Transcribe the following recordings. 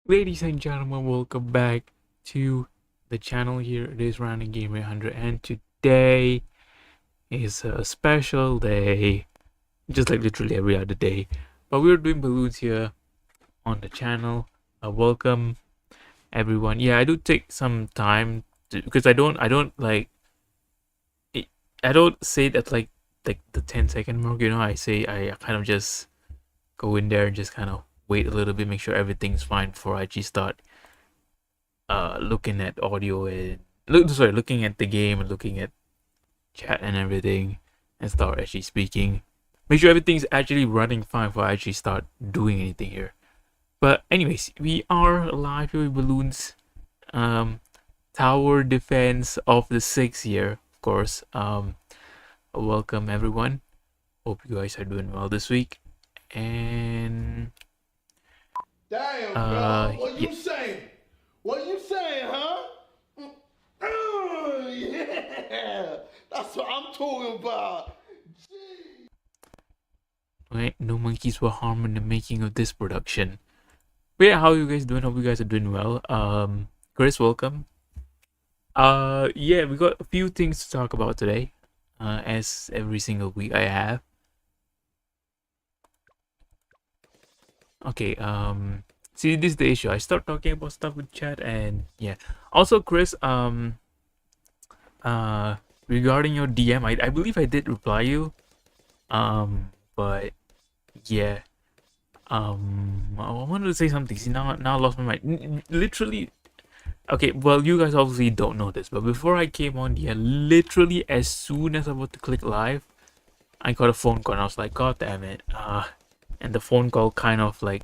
Ladies and gentlemen, welcome back to the channel here. It is Random Gamer 100 and today is a special day, just like literally every other day. But we're doing balloons here on the channel. Welcome everyone. Yeah, I do take some time because I don't like it, I don't say that like the 10-second mark, I kind of just go in there and just kind of wait a little bit, make sure everything's fine before I actually start looking at audio and looking at the game and looking at chat and everything and start actually speaking. Make sure everything's actually running fine before I actually start doing anything here. But anyways, we are live here with balloons. Tower defense of the 6th year, of course. Welcome everyone. Hope you guys are doing well this week. And damn, dog. What yeah. you saying? What you saying, huh? Yeah, that's what I'm talking about. Right, no monkeys were harmed in the making of this production. But yeah, how are you guys doing? Hope you guys are doing well. Chris, welcome. Yeah, we got a few things to talk about today. As every single week I have. Okay, see, this is the issue. I start talking about stuff with chat and yeah. Also, Chris, regarding your DM, I believe I did reply you. But yeah. I wanted to say something. See, now I lost my mind. Literally. Okay, well, you guys obviously don't know this, but before I came on here, literally as soon as I was to click live, I got a phone call and I was like, God damn it. And the phone call kind of like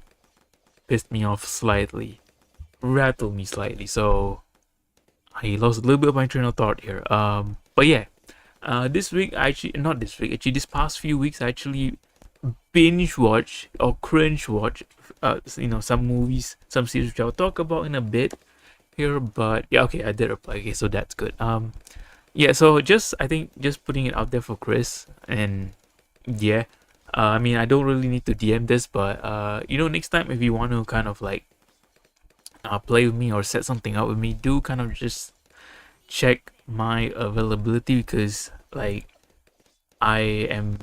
pissed me off slightly, rattled me slightly, so I lost a little bit of my train of thought here. But yeah, this week, not this week, actually this past few weeks, I actually binge watch or cringe watch, some movies, some series which I'll talk about in a bit here. But yeah, okay, I did reply. Okay, so that's good. Yeah, so I think just putting it out there for Chris, and yeah, I mean, I don't really need to DM this, but next time if you want to kind of like play with me or set something up with me, do kind of just check my availability, because like I am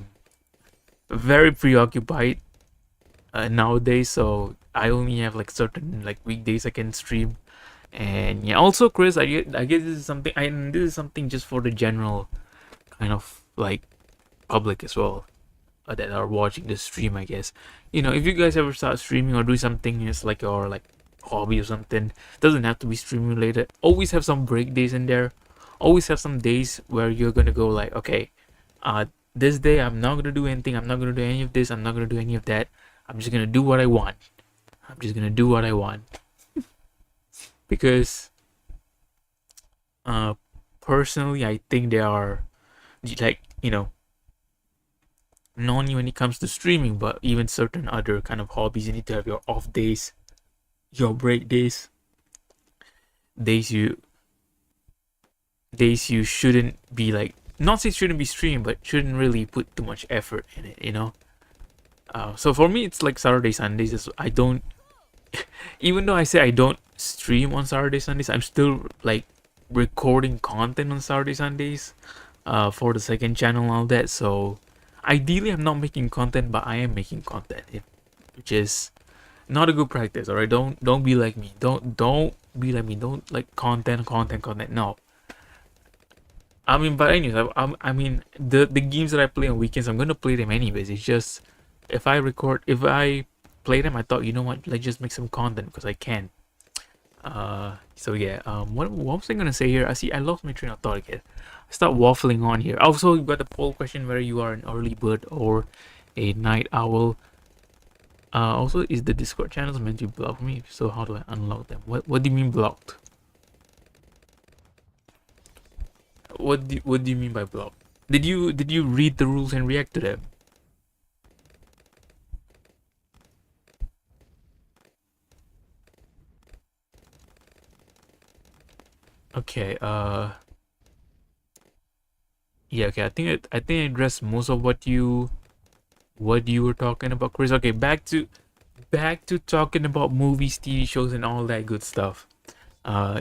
very preoccupied nowadays, so I only have like certain like weekdays I can stream. And yeah, also Chris, I guess this is something just for the general kind of like public as well, that are watching the stream. I guess, if you guys ever start streaming or do something it's like your like hobby or something, doesn't have to be streaming related, always have some break days in there. Always have some days where you're gonna go like, okay, this day I'm not gonna do anything, I'm not gonna do any of this, I'm not gonna do any of that, I'm just gonna do what I want. Because personally I think they are like, not only when it comes to streaming, but even certain other kind of hobbies, you need to have your off days, your break days, days you shouldn't be like, not say shouldn't be streaming, but shouldn't really put too much effort in it. So for me it's like Saturday Sundays. I don't even though I say I don't stream on Saturday Sundays, I'm still like recording content on Saturday Sundays for the second channel and all that. So ideally I'm not making content, but I am making content, which is not a good practice. All right, don't be like me. Don't be like me. Don't like content. No. I mean, but anyways, I mean, the games that I play on weekends, I'm gonna play them anyways. It's just if I play them, I thought, you know what, let's just make some content because I can. So yeah. What was I gonna say here? I lost my train of thought again. I start waffling on here. Also, you got the poll question whether you are an early bird or a night owl. Also, is the Discord channels meant to block me? If so, how do I unlock them? What do you mean blocked? What do you mean by blocked? Did you read the rules and react to them? Okay. Yeah. Okay. I think I addressed most of what you were talking about, Chris. Okay. back to talking about movies, TV shows, and all that good stuff. Uh,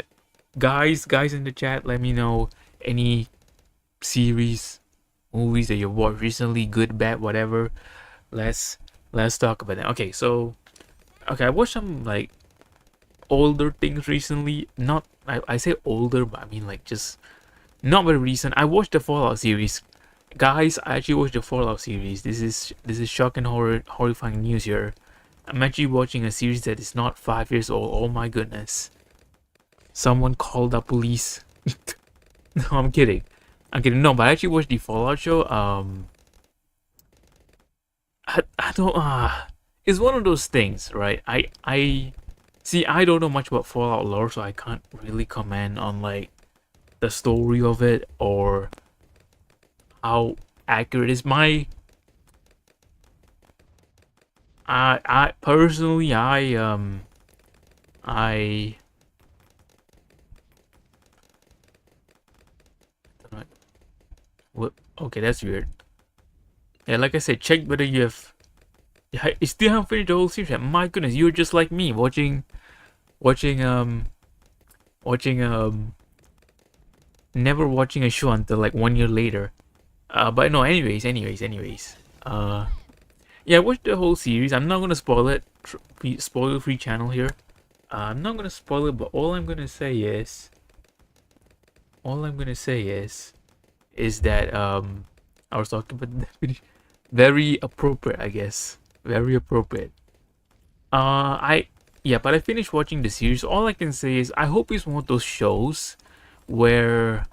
guys in the chat, let me know any series, movies that you watched recently, good, bad, whatever. Let's talk about that. Okay, so I watched some like older things recently. Not I say older, but I mean like just not very recent. I watched the Fallout series. Guys, I actually watched the Fallout series. This is shock and horrifying news here. I'm actually watching a series that is not 5 years old. Oh my goodness. Someone called the police. No, I'm kidding. No, but I actually watched the Fallout show. I don't it's one of those things, right? I see I don't know much about Fallout lore, so I can't really comment on like the story of it or how accurate is my I personally I what okay, that's weird. Yeah, like I said, check whether you have you still haven't finished the whole series yet. My goodness, you're just like me watching watching never watching a show until like 1 year later. But no, anyways. Yeah, I watched the whole series. I'm not gonna spoil it. Spoiler free channel here. I'm not gonna spoil it, but all I'm gonna say is that I was talking about very appropriate, I guess. Very appropriate. I yeah, but I finished watching the series. All I can say is I hope it's one of those shows where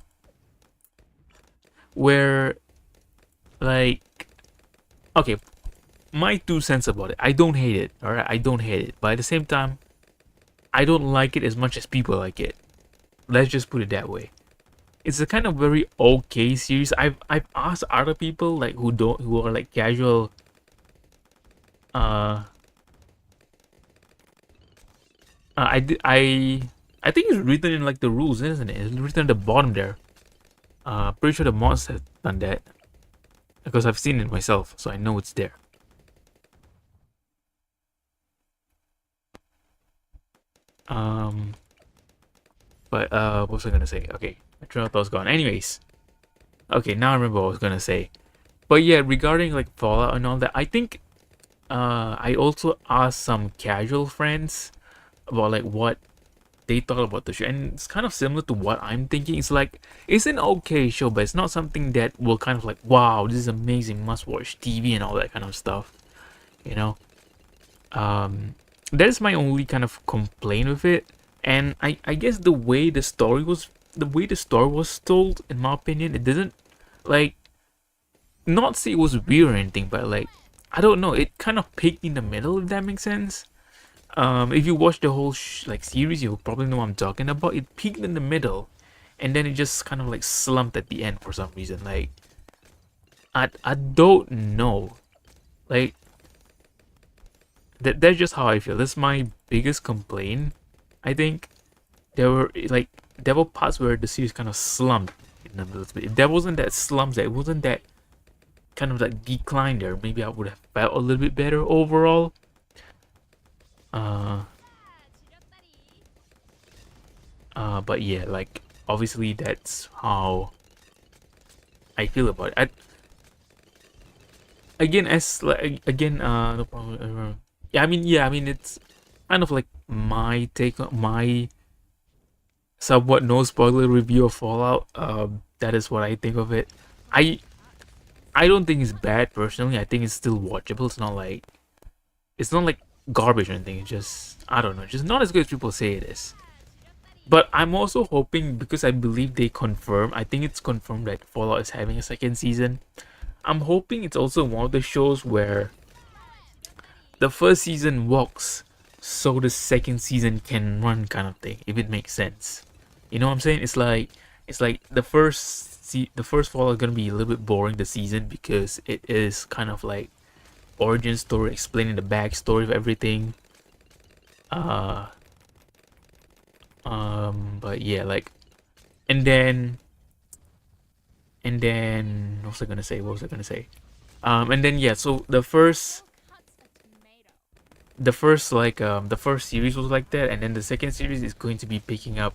like okay, my 2 cents about it. I don't hate it. All right, I don't hate it, but at the same time, I don't like it as much as people like it. Let's just put it that way. It's a kind of very okay series. I've asked other people like who are like casual I think it's written in like the rules, isn't it? It's written at the bottom there. Pretty sure the mods have done that because I've seen it myself, so I know it's there. But what was I gonna say? Okay, my train of thought's gone. Anyways, okay, now I remember what I was gonna say. But yeah, regarding like Fallout and all that, I think I also asked some casual friends about like what they thought about the show, and it's kind of similar to what I'm thinking. It's like it's an okay show, but it's not something that will kind of like, wow, this is amazing, must watch TV and all that kind of stuff, you know. That is my only kind of complaint with it, and I guess the way the story was told, in my opinion, it didn't like not say it was weird or anything, but like I don't know, it kind of peaked in the middle, if that makes sense. If you watch the whole like series, you'll probably know what I'm talking about. It peaked in the middle, and then it just kind of like slumped at the end for some reason. Like, I don't know. Like, that's just how I feel. That's my biggest complaint. I think there were parts where the series kind of slumped in the middle. If there wasn't that slump, it wasn't that kind of like decline there, maybe I would have felt a little bit better overall. But yeah, like obviously that's how I feel about it. No problem. Yeah, I mean it's kind of like my take on my somewhat no spoiler review of Fallout. That is what I think of it. I don't think it's bad personally. I think it's still watchable. It's not like garbage or anything. It's just I don't know, just not as good as people say it is. But I'm also hoping, because I believe they confirmed, I think it's confirmed that Fallout is having a second season. I'm hoping it's also one of the shows where the first season walks so the second season can run, kind of thing, if it makes sense. You know what I'm saying? It's like the first Fallout is gonna be a little bit boring, the season, because it is kind of like origin story explaining the backstory of everything. But yeah, like, and then what was I gonna say? And then yeah, so the first the first series was like that, and then the second series is going to be picking up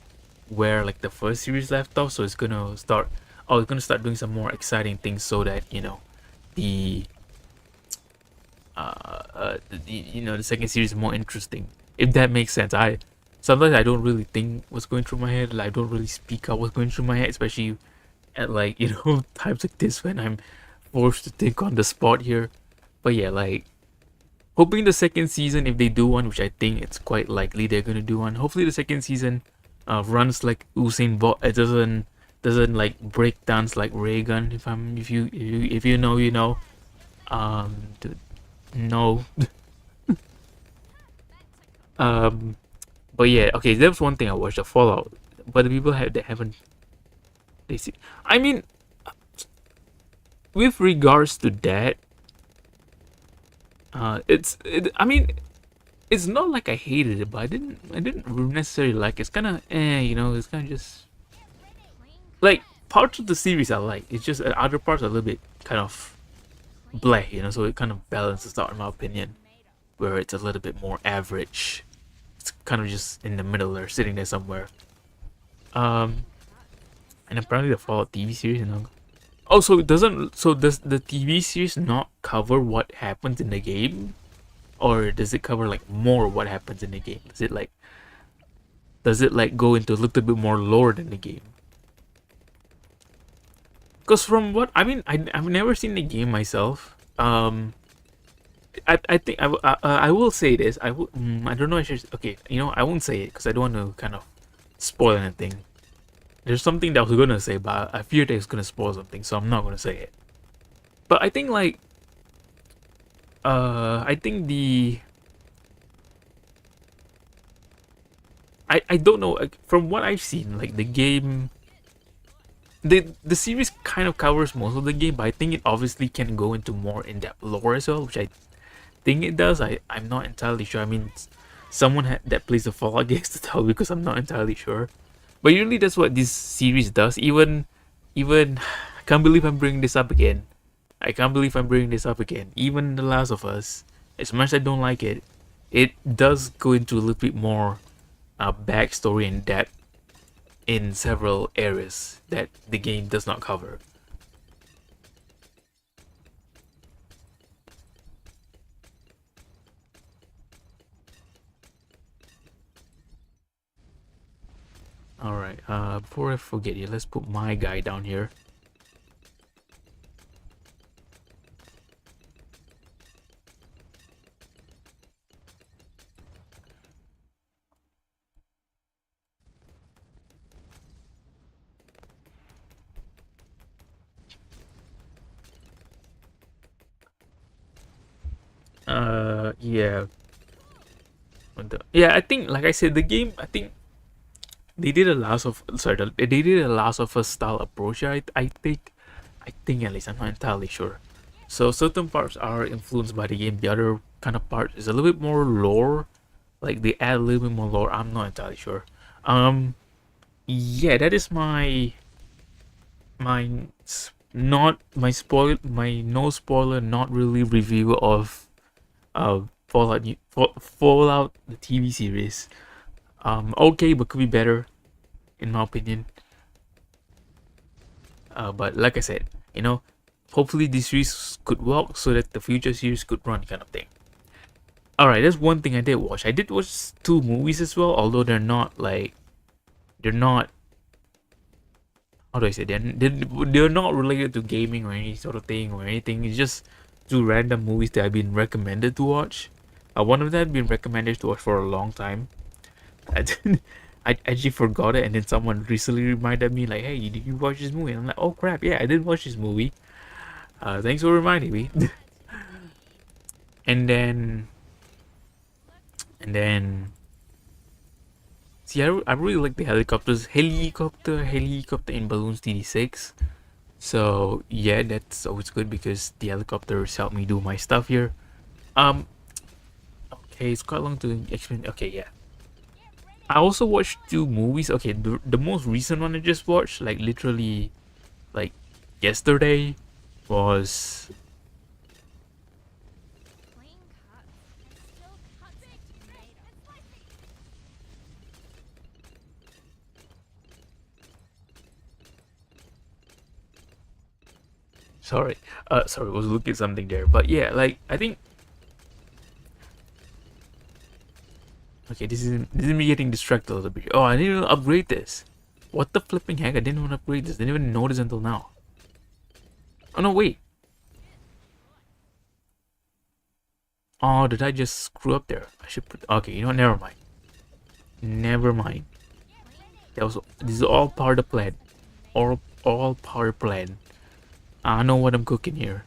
where like the first series left off. So it's gonna start. Oh, it's gonna start doing some more exciting things so that the the second series is more interesting. If that makes sense. I sometimes I don't really think what's going through my head. Like, I don't really speak out what's going through my head, especially at like times like this when I'm forced to think on the spot here. But yeah, like hoping the second season, if they do one, which I think it's quite likely they're gonna do one. Hopefully the second season runs like Usain Bolt. It doesn't like break dance like Reagan. If you know, you know. Dude, no. um, but yeah, okay. There was one thing I watched, the Fallout, but the people they haven't. They see. I mean, with regards to that, I mean, it's not like I hated it, but I didn't necessarily like it. It's kind of it's kind of just like parts of the series I like. It's just other parts are a little bit kind of blah, so it kind of balances out in my opinion, where it's a little bit more average. It's kind of just in the middle there, sitting there somewhere. Um, and apparently the Fallout TV series, Oh, so it doesn't. So does the TV series not cover what happens in the game, or does it cover like more what happens in the game? Does it like go into a little bit more lore than the game? Because from what I mean, I've never seen the game myself. I think I will say this. I don't know. I should. Okay, I won't say it because I don't want to kind of spoil anything. There's something that I was gonna say, but I feared it's gonna spoil something, so I'm not gonna say it. But I think like I think I don't know, like, from what I've seen, like the game, the series kind of covers most of the game, but I think it obviously can go into more in-depth lore as well, which I think it does. I'm not entirely sure. I mean, someone that plays the Fallout games to tell because I'm not entirely sure. But usually that's what this series does. Even I can't believe I'm bringing this up again. I can't believe I'm bringing this up again. Even The Last of Us, as much as I don't like it, it does go into a little bit more backstory and depth in several areas that the game does not cover. Alright, before I forget it, let's put my guy down here. Yeah. Yeah, I think, like I said, the game, I think they did a they did a Last of Us style approach. I think at least, I'm not entirely sure. So certain parts are influenced by the game. The other kind of part is a little bit more lore. Like they add a little bit more lore. I'm not entirely sure. Yeah, that is my not my spoil my no spoiler, not really review of Fallout the TV series. Okay, but could be better, in my opinion. But like I said, hopefully this series could work so that the future series could run, kind of thing. Alright, that's one thing I did watch. I did watch two movies as well, although they're not, how do I say, they're not related to gaming or any sort of thing or anything. It's just two random movies that I've been recommended to watch. One of them had been recommended to watch for a long time. I actually forgot it, and then someone recently reminded me, like, "Hey, did you watch this movie?" And I'm like, "Oh crap, yeah, I did watch this movie. Thanks for reminding me." and then, and then, see, I really like the helicopter in Balloons TD6. So yeah, that's always good because the helicopters help me do my stuff here. Um, okay, it's quite long to explain. Okay, yeah. I also watched two movies. Okay, the most recent one I just watched, like literally, like yesterday, was Sorry, sorry, I was looking at something there. But yeah, like I think. Okay, this is me getting distracted a little bit. Oh, I didn't even upgrade this. What the flipping heck? I didn't even upgrade this. Didn't even notice until now. Oh no, wait. Oh, did I just screw up there? I should put. Okay, you know what? Never mind. Never mind. This is all part of the plan. All part of plan. I know what I'm cooking here.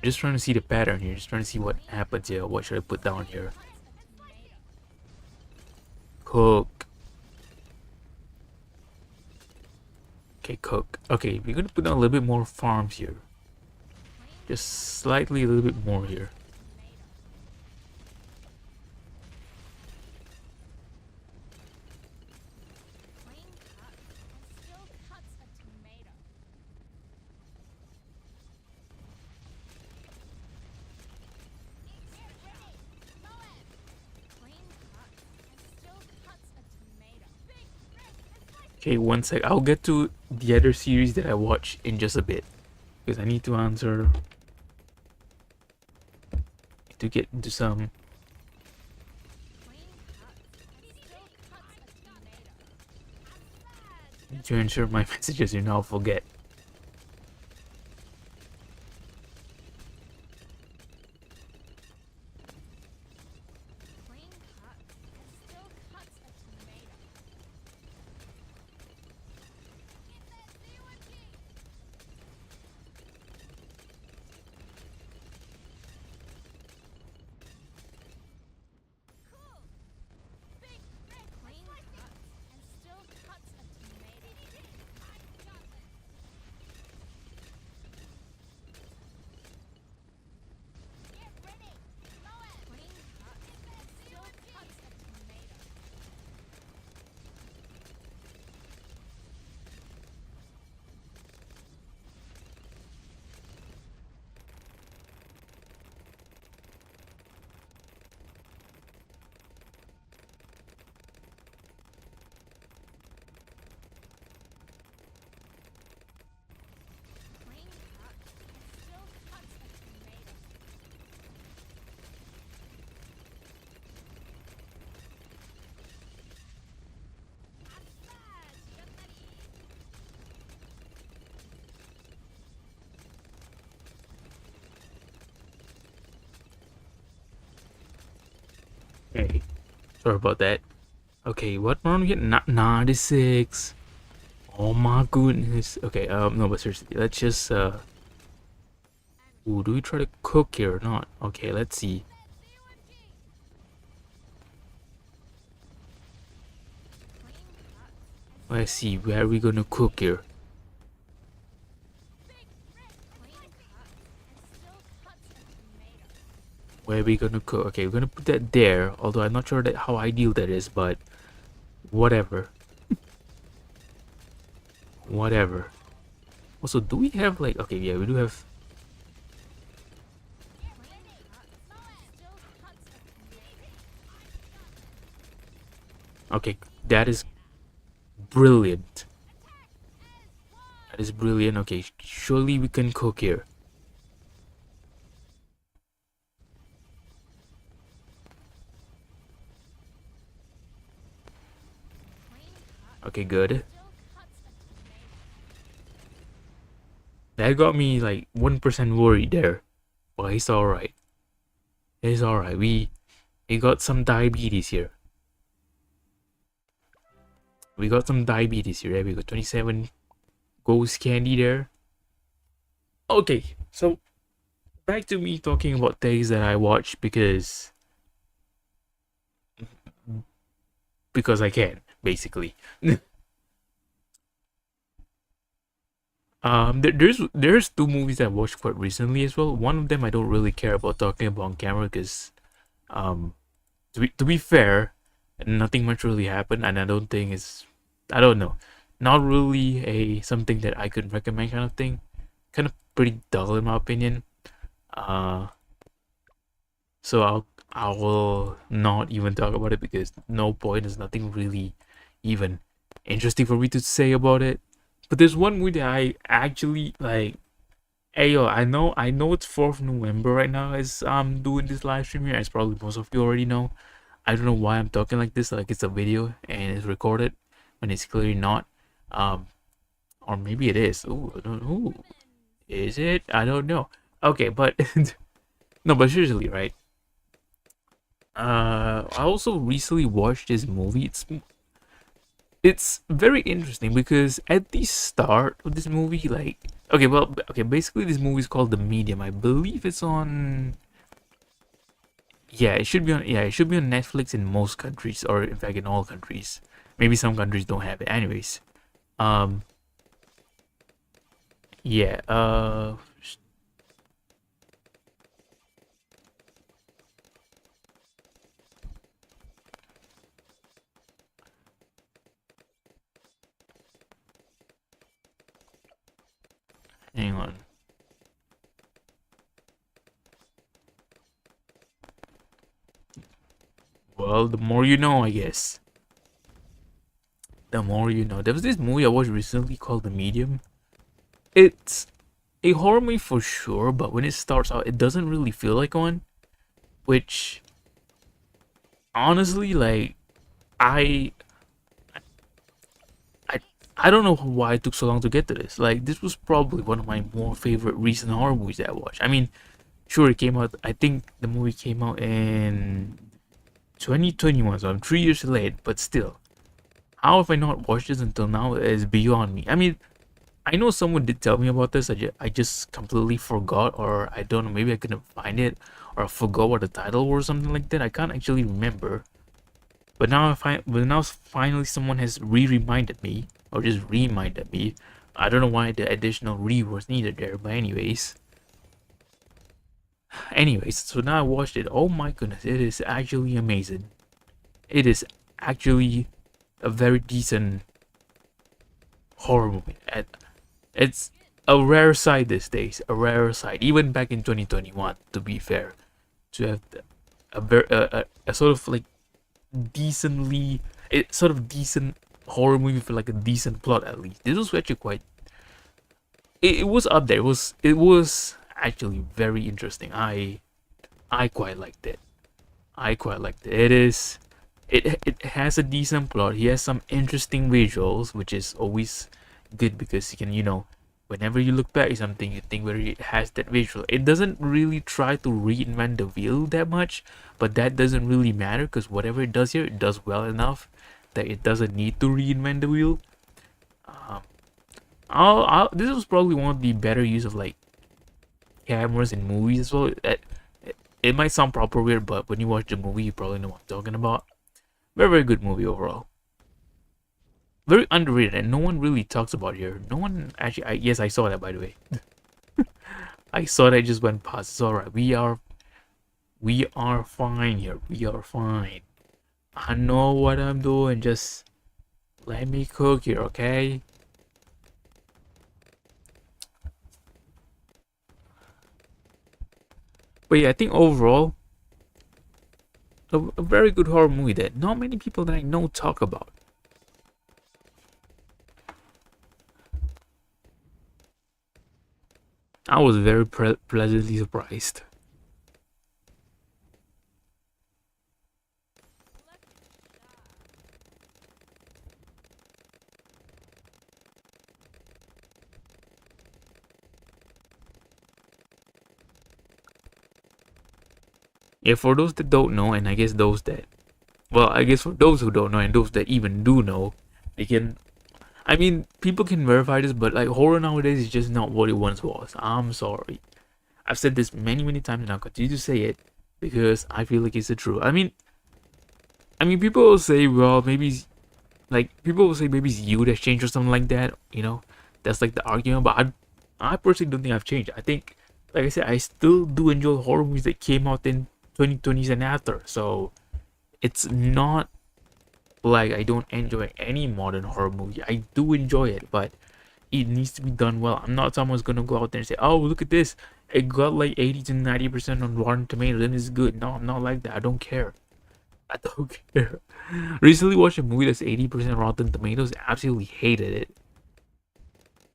Just trying to see the pattern here. Just trying to see what happens here. What should I put down here? Cook. Okay, cook. Okay, we're gonna put down a little bit more farms here. Just slightly a little bit more here. Okay, one sec. I'll get to the other series that I watch in just a bit. Because I need to answer... to get into some... to ensure my messages do not forget. Okay, sorry about that. Okay, what round we get? 96. Oh my goodness. Okay, no, but seriously, let's just, ooh, do we try to cook here or not? Okay, let's see. Let's see, where are we gonna cook here? Where are we gonna cook? Okay, we're gonna put that there, although I'm not sure that how ideal that is, but whatever. Whatever. Also, do we have like, okay, yeah, we do have. Okay, that is brilliant. That is brilliant. Okay, surely we can cook here. Okay, good. That got me like 1% worried there. But it's alright. It's alright. We got some diabetes here. We got some diabetes here. There we go. 27 ghost candy there. Okay, so back to me talking about things that I watch because I can, basically. There's two movies I watched quite recently as well. One of them I don't really care about talking about on camera because to be fair, nothing much really happened, and I don't think it's, I don't know, not really a something that I could recommend kind of thing. Kind of pretty dull in my opinion. So I will not even talk about it because no point. There's nothing really even interesting for me to say about it. But there's one movie that I actually like. Hey yo, I know it's 4th November right now as I'm doing this live stream here, as probably most of you already know. I don't know why I'm talking like this, like it's a video and it's recorded when it's clearly not. Um, or maybe it is. Ooh, I don't know. Is it? I don't know. Okay, but no, but seriously, right? I also recently watched this movie. It's very interesting because at the start of this movie, like, okay, basically this movie is called The Medium. I believe it's on. Yeah, it should be on. Yeah, it should be on Netflix in most countries, or in fact, in all countries. Maybe some countries don't have it. Anyways, um, yeah. Hang on. Well, the more you know, I guess. The more you know. There was this movie I watched recently called The Medium. It's a horror movie for sure, but when it starts out, it doesn't really feel like one. Which, honestly, like, I, I, I don't know why it took so long to get to this. Like, this was probably one of my more favorite recent horror movies that I watched. I mean, sure, it came out. I think the movie came out in 2021, so I'm 3 years late. But still, how have I not watched this until now is beyond me. I mean, I know someone did tell me about this. I just completely forgot, or I don't know. Maybe I couldn't find it, or I forgot what the title was, or something like that. I can't actually remember. But now finally someone has reminded me, or just reminded me. I don't know why the additional was needed there, but anyways. So now I watched it. Oh my goodness, it is actually amazing. It is actually a very decent horror movie. It's a rare sight these days. A rare sight, even back in 2021. To be fair, to have a sort of like decently it sort of decent horror movie for like a decent plot at least. This was actually quite. It was up there. It was actually very interesting. I quite liked it. I quite liked it. It has a decent plot. He has some interesting visuals, which is always good because you can, whenever you look back at something, you think where it has that visual. It doesn't really try to reinvent the wheel that much, but that doesn't really matter because whatever it does here, it does well enough that it doesn't need to reinvent the wheel. Um, this was probably one of the better use of like cameras in movies as well. It might sound proper weird, but when you watch the movie, you probably know what I'm talking about. Very, very good movie overall. Very underrated, and no one really talks about it here. No one actually. Yes, I saw that by the way. I saw that just went past. It's alright. We are fine here. We are fine. I know what I'm doing. Just let me cook here, okay? But yeah, I think overall, a very good horror movie that not many people that I know talk about. I was very pleasantly surprised. Yeah, for those that don't know, and I guess those that, well, I guess for those who don't know and those that even do know, they can. I mean, people can verify this, but like horror nowadays is just not what it once was. I'm sorry. I've said this many, many times, and I'll continue to say it because I feel like it's the truth. I mean, people will say, well, maybe like people will say maybe it's you that's changed or something like that. That's like the argument. But I personally don't think I've changed. I think, like I said, I still do enjoy horror movies that came out in 2020s and after. So it's not like I don't enjoy any modern horror movie. I do enjoy it, but it needs to be done well. I'm not someone's gonna go out there and say, "Oh, look at this! It got like 80 to 90% on Rotten Tomatoes, and it's good." No, I'm not like that. I don't care. I don't care. Recently watched a movie that's 80% Rotten Tomatoes. Absolutely hated it.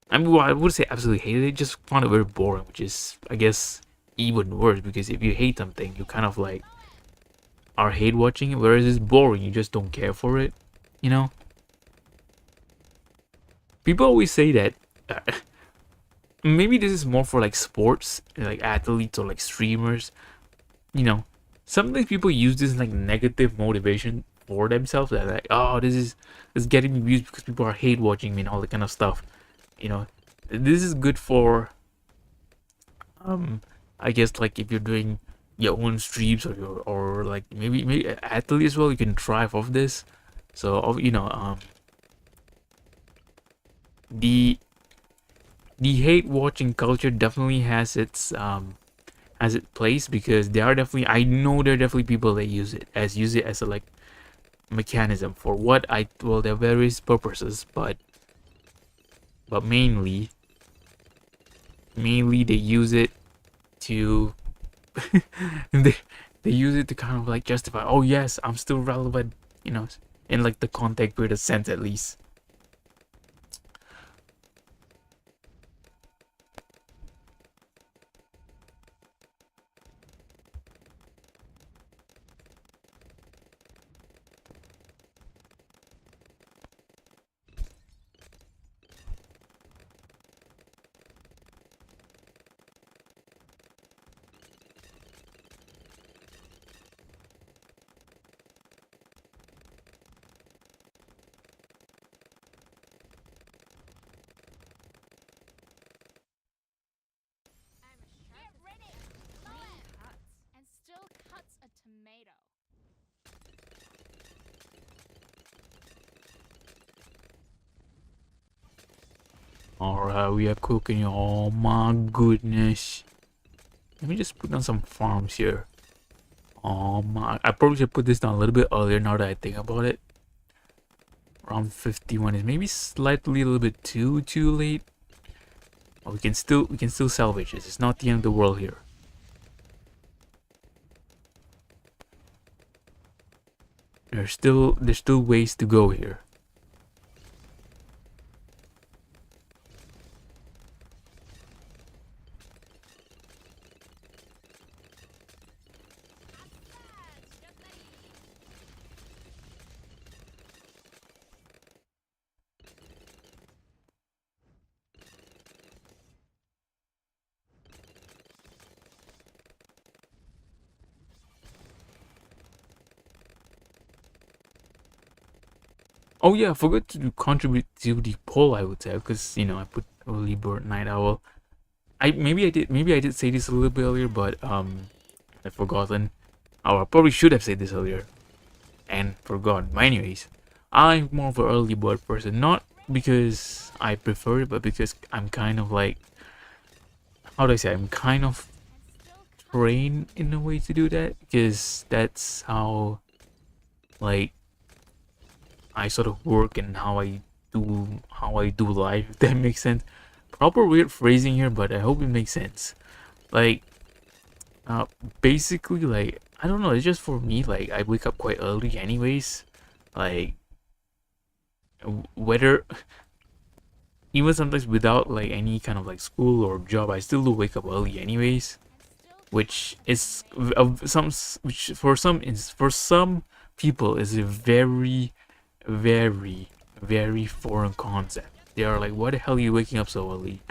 I mean, well, I would say absolutely hated it. Just found it very boring, which is, I guess, even worse because if you hate something, you kind of like are hate watching it. Whereas it's boring, you just don't care for it. You know. People always say that. Maybe this is more for like sports, like athletes or like streamers. You know, sometimes people use this like negative motivation for themselves. That like, oh, this is getting me views because people are hate watching me and all that kind of stuff. You know, this is good for I guess like if you're doing your own streams or like maybe athlete as well, you can thrive off this. So the the hate watching culture definitely has its place because there are definitely I know there are definitely people that use it as a like mechanism for what I well there are various purposes, but mainly they use it to they they use it to kind of like justify, oh yes, I'm still relevant, you know, in like the content creator sense at least. Get ready! Cuts and still cuts a tomato. Alright, we are cooking. Oh my goodness. Let me just put down some farms here. Oh my, I probably should put this down a little bit earlier now that I think about it. Around 51 is maybe slightly a little bit too late. But we can still salvage this. It's not the end of the world here. There's still ways to go here. Oh yeah, I forgot to contribute to the poll. I would say because I put early bird night owl. Maybe I did say this a little bit earlier, but I've forgotten. Oh, I probably should have said this earlier and forgot. But anyways, I'm more of an early bird person, not because I prefer it, but because I'm kind of like, how do I say? I'm kind of trained in a way to do that because that's how like I sort of work and how I do life. If that makes sense. Proper weird phrasing here, but I hope it makes sense. Like, uh, basically, like I don't know. It's just for me. Like I wake up quite early, anyways. Like whether even sometimes without like any kind of like school or job, I still do wake up early, anyways. Which is which for some people is a very very very foreign concept. They are like, what the hell are you waking up so early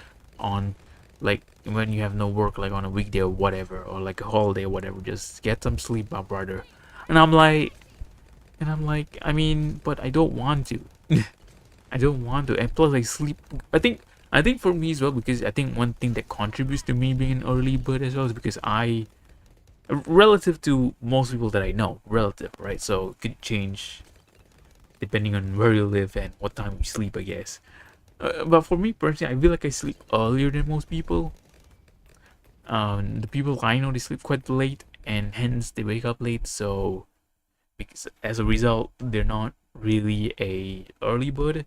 on, like when you have no work, like on a weekday or whatever, or like a holiday or whatever? Just get some sleep, my brother. And I'm like, I mean, but I don't want to. I don't want to. And plus, like sleep. I think for me as well, because I think one thing that contributes to me being an early bird as well is because relative to most people that I know, relative, right? So it could change depending on where you live and what time you sleep, I guess. But for me personally, I feel like I sleep earlier than most people. The people I know, they sleep quite late, and hence they wake up late. So because as a result, they're not really a early bird.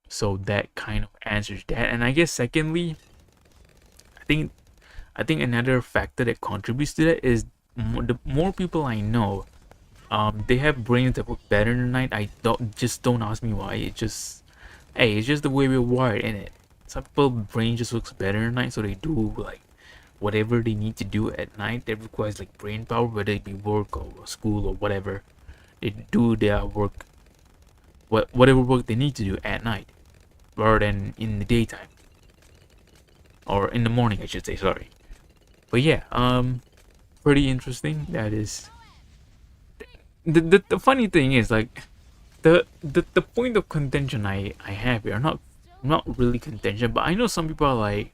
So that kind of answers that. And I guess secondly, I think another factor that contributes to that is the more people I know, they have brains that work better than night. I don't ask me why. It's just the way we're wired in it. Some people brain just works better at night, so they do like whatever they need to do at night that requires like brain power, whether it be work or school or whatever. They do their work, whatever work they need to do at night, rather than in the daytime or in the morning, I should say. Sorry, but yeah, pretty interesting. That is the funny thing is like the point of contention I have here, not really contention, but I know some people are like,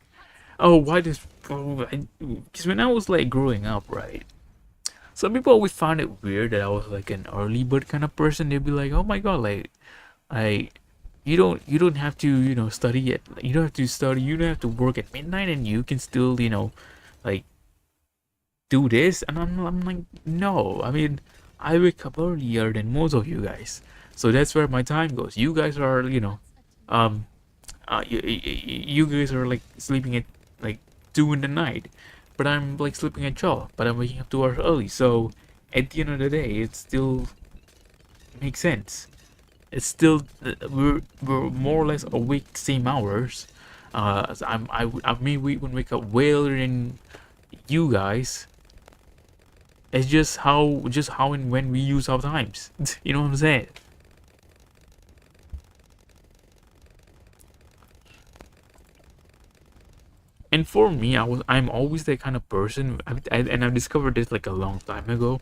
oh, why this? Because when I was like growing up, right? Some people always found it weird that I was like an early bird kind of person. They'd be like, "Oh my god, like you don't have to study it. You don't have to study. You don't have to work at midnight, and you can still like do this." And I'm like, no. I mean, I wake up earlier than most of you guys, so that's where my time goes. You guys are um you guys are like sleeping at like 2 in the night, but I'm like sleeping at 12, but I'm waking up 2 hours early. So at the end of the day, it still makes sense. It's still we're more or less awake same hours. So I may wake up way earlier than you guys. It's just how and when we use our times. You know what I'm saying? And for me, I'm always that kind of person, and I've discovered this like a long time ago.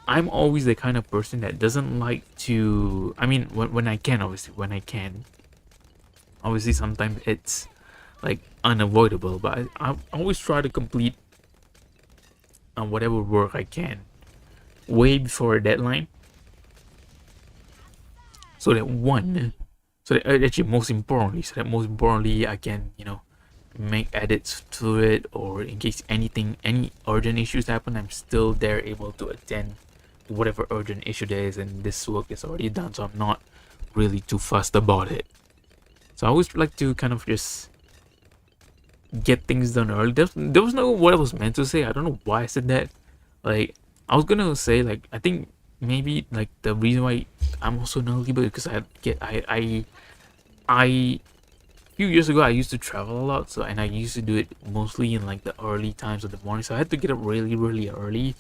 I'm always the kind of person that doesn't like to. I mean, when I can, obviously, when I can. Obviously, sometimes it's like unavoidable, but I always try to complete whatever work I can way before a deadline, so that actually most importantly, I can make edits to it, or in case any urgent issues happen, I'm still there able to attend to whatever urgent issue there is, and this work is already done, so I'm not really too fussed about it. So I always like to kind of just get things done early. There was no what I was meant to say. I don't know why I said that. Like, I was gonna say, like, I think maybe like the reason why I'm also an early bird because I few years ago I used to travel a lot, so and I used to do it mostly in like the early times of the morning, so I had to get up really early.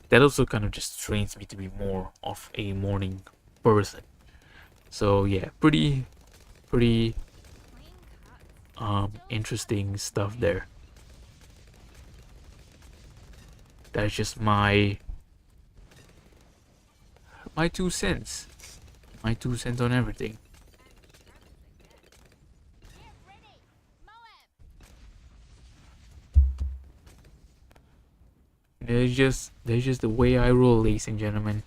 That also kind of just trains me to be more of a morning person. So yeah, pretty interesting stuff there. That's just my 2 cents. My 2 cents on everything. That's just the way I roll, ladies and gentlemen.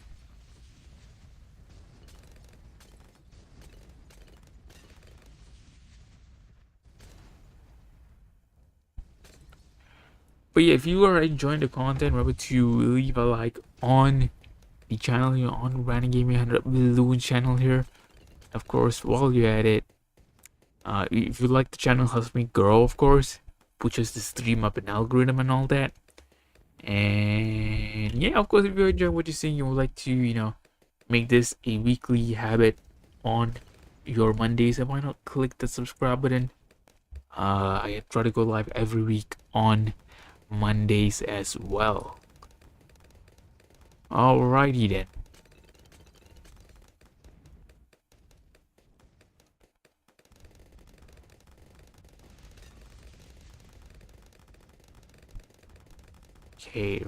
But yeah, if you are enjoying the content, remember to leave a like on the channel here, on Random Gaming 100 Bloons channel here. Of course, while you're at it, if you like the channel, helps me grow, of course, pushes the stream up an algorithm and all that. And yeah, of course, if you enjoy what you're seeing, you would like to make this a weekly habit on your Mondays, and why not click the subscribe button. I try to go live every week on Mondays as well. Alrighty then. Okay,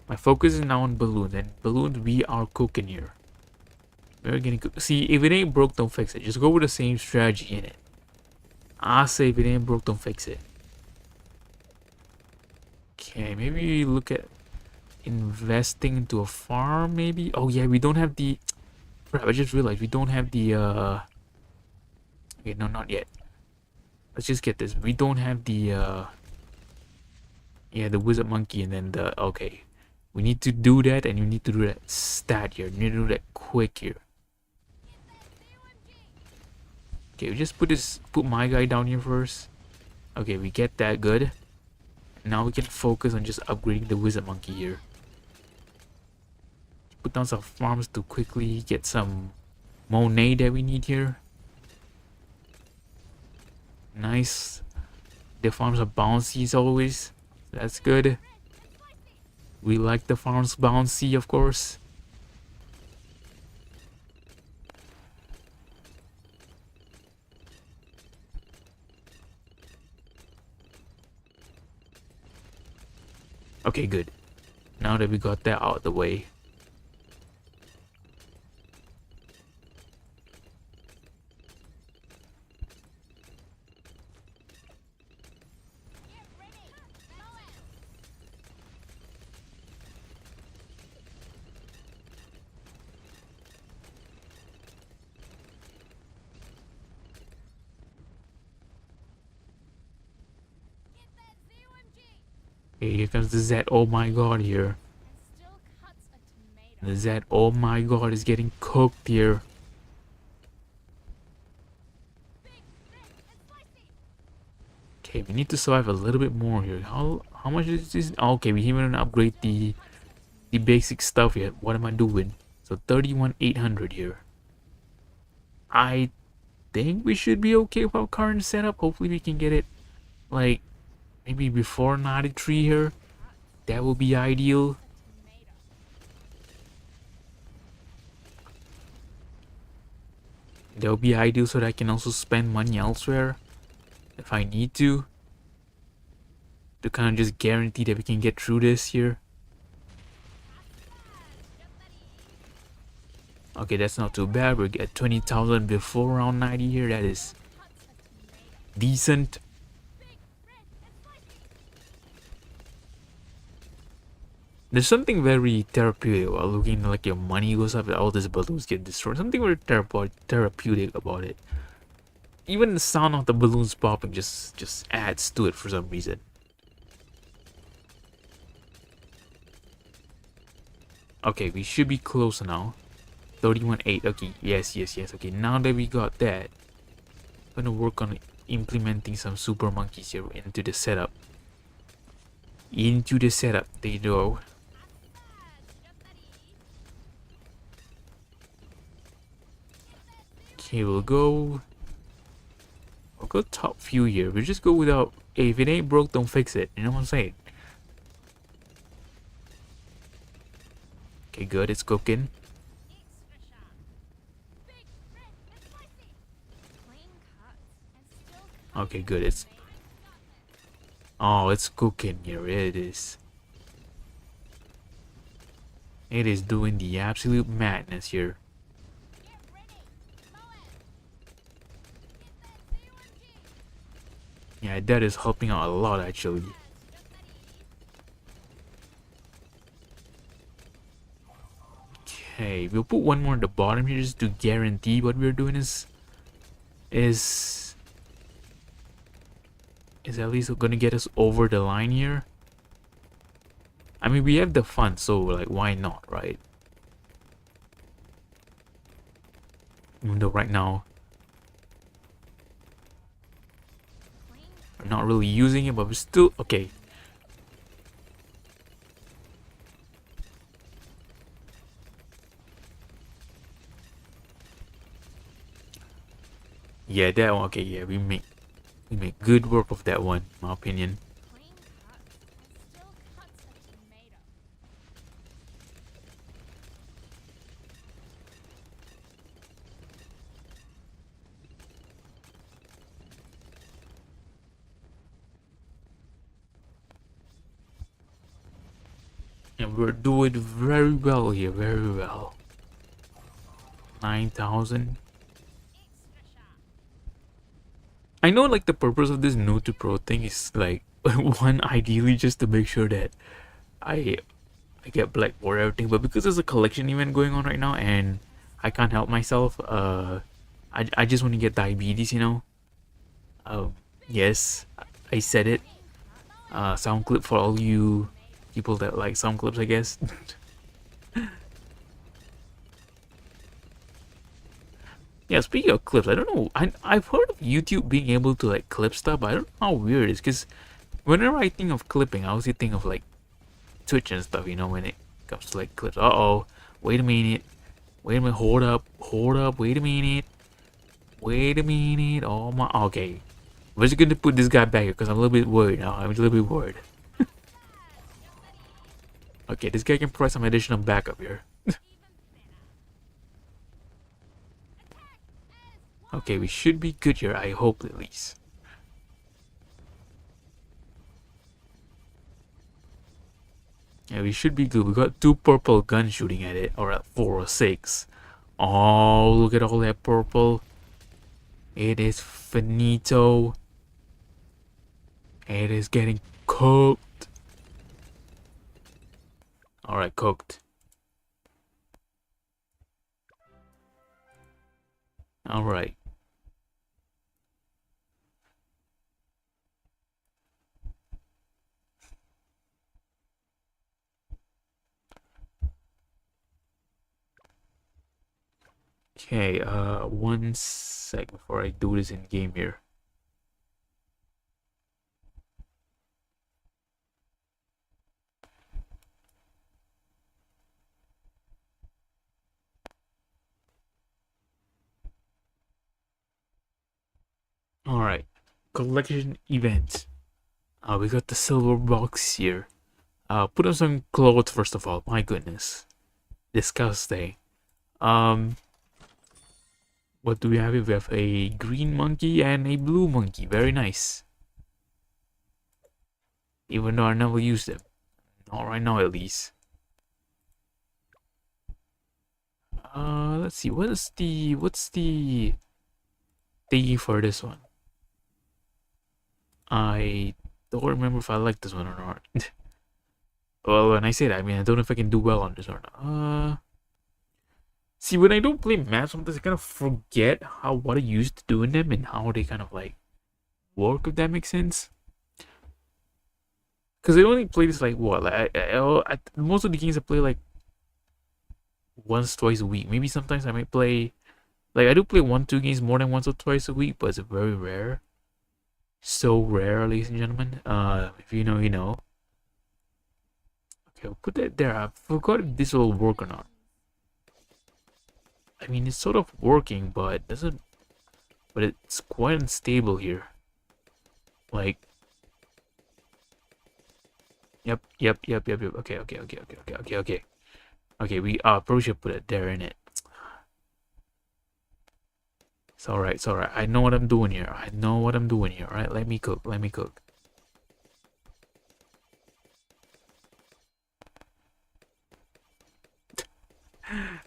my focus is now on balloons, and balloons we are cooking here. We're gonna see if it ain't broke, don't fix it. Just go with the same strategy in it. I say if it ain't broke, don't fix it. Okay, maybe look at investing into a farm, maybe. Oh yeah, we don't have the. Crap! I just realized we don't have the. Okay, no, not yet. Let's just get this. We don't have the. Yeah, the wizard monkey, and then the. Okay, we need to do that, and you need to do that stat here. You need to do that quick here. Okay, we just put my guy down here first. Okay, we get that good. Now we can focus on just upgrading the wizard monkey here. Put down some farms to quickly get some Monet that we need here. Nice. The farms are bouncy as always. That's good. We like the farms bouncy, of course. Okay, good. Now that we got that out of the way. Okay, here comes the Z. Oh my god, here. The Z. Oh my god, is getting cooked here. Okay, we need to survive a little bit more here. How much is this? Oh, okay, we even upgrade the basic stuff yet. What am I doing? So 31,800 here. I think we should be okay with our current setup. Hopefully we can get it like maybe before 93 here. That would be ideal. That would be ideal so that I can also spend money elsewhere if I need to kind of just guarantee that we can get through this here. Okay, that's not too bad. We're at 20,000 before round 90 here. That is decent. There's something very therapeutic about looking like your money goes up and all these balloons get destroyed. Something very therapeutic about it. Even the sound of the balloons popping just adds to it for some reason. Okay, we should be close now. 31.8. Okay, yes. Okay, now that we got that, I'm gonna work on implementing some super monkeys here into the setup. There you go. Okay, we'll go top few here. We'll just go without. Hey, if it ain't broke, don't fix it. You know what I'm saying? Okay, good. It's cooking. Okay, good. It's cooking here. It is. It is doing the absolute madness here. Yeah, that is helping out a lot actually. Okay, we'll put one more at the bottom here just to guarantee what we're doing is at least gonna get us over the line here. I mean, we have the funds, so like why not, right? Even though right now we're not really using it, but we're still okay. Yeah, that one. Okay, yeah, we make good work of that one, in my opinion. And we're doing very well here, very well. 9,000. I know like the purpose of this Noob to Pro thing is like one, ideally just to make sure that I get black for everything, but because there's a collection event going on right now and I can't help myself, I just want to get diabetes, you know. Yes, I said it. Sound clip for all you people that like sound clips, I guess. Yeah, Yeah, speaking of clips, I don't know. I've heard of YouTube being able to like clip stuff, but I don't know how weird it is. Because whenever I think of clipping, I also think of like Twitch and stuff. You know, when it comes to like clips. Wait a minute. Wait a minute. Hold up. Hold up. Wait a minute. Wait a minute. Oh my. Okay. We're just gonna put this guy back here because I'm a little bit worried now. I'm a little bit worried. Okay, this guy can provide some additional backup here. Okay, we should be good here. I hope at least. Yeah, we should be good. We got 2 purple guns shooting at it, or at 4 or 6. Oh, look at all that purple. It is finito. It is getting cooked. Alright, cooked. Alright. Okay, 1 sec before I do this in game here. Alright, collection event. We got the silver box here. Put on some clothes first of all. My goodness, disgusting. What do we have here? We have a green monkey and a blue monkey. Very nice. Even though I never use them. Not right now at least. Let's see. What's the thingy for this one? I don't remember if I like this one or not. Well, when I say that, I mean I don't know if I can do well on this or not. See, when I don't play maps, sometimes I kind of forget what I used to do in them and how they kind of like work. If that makes sense. Because I only play this like what? Like most of the games I play like once, twice a week. Maybe sometimes I might play, like I do play 1-2 games more than once or twice a week, but it's very rare. So rare, ladies and gentlemen. If you know, you know. Okay, I'll put that there. I forgot if this will work or not. I mean, it's sort of working, but doesn't. But it's quite unstable here. Like. Yep. Okay. Okay, we probably should put it there in it. It's alright. I know what I'm doing here. Alright, let me cook.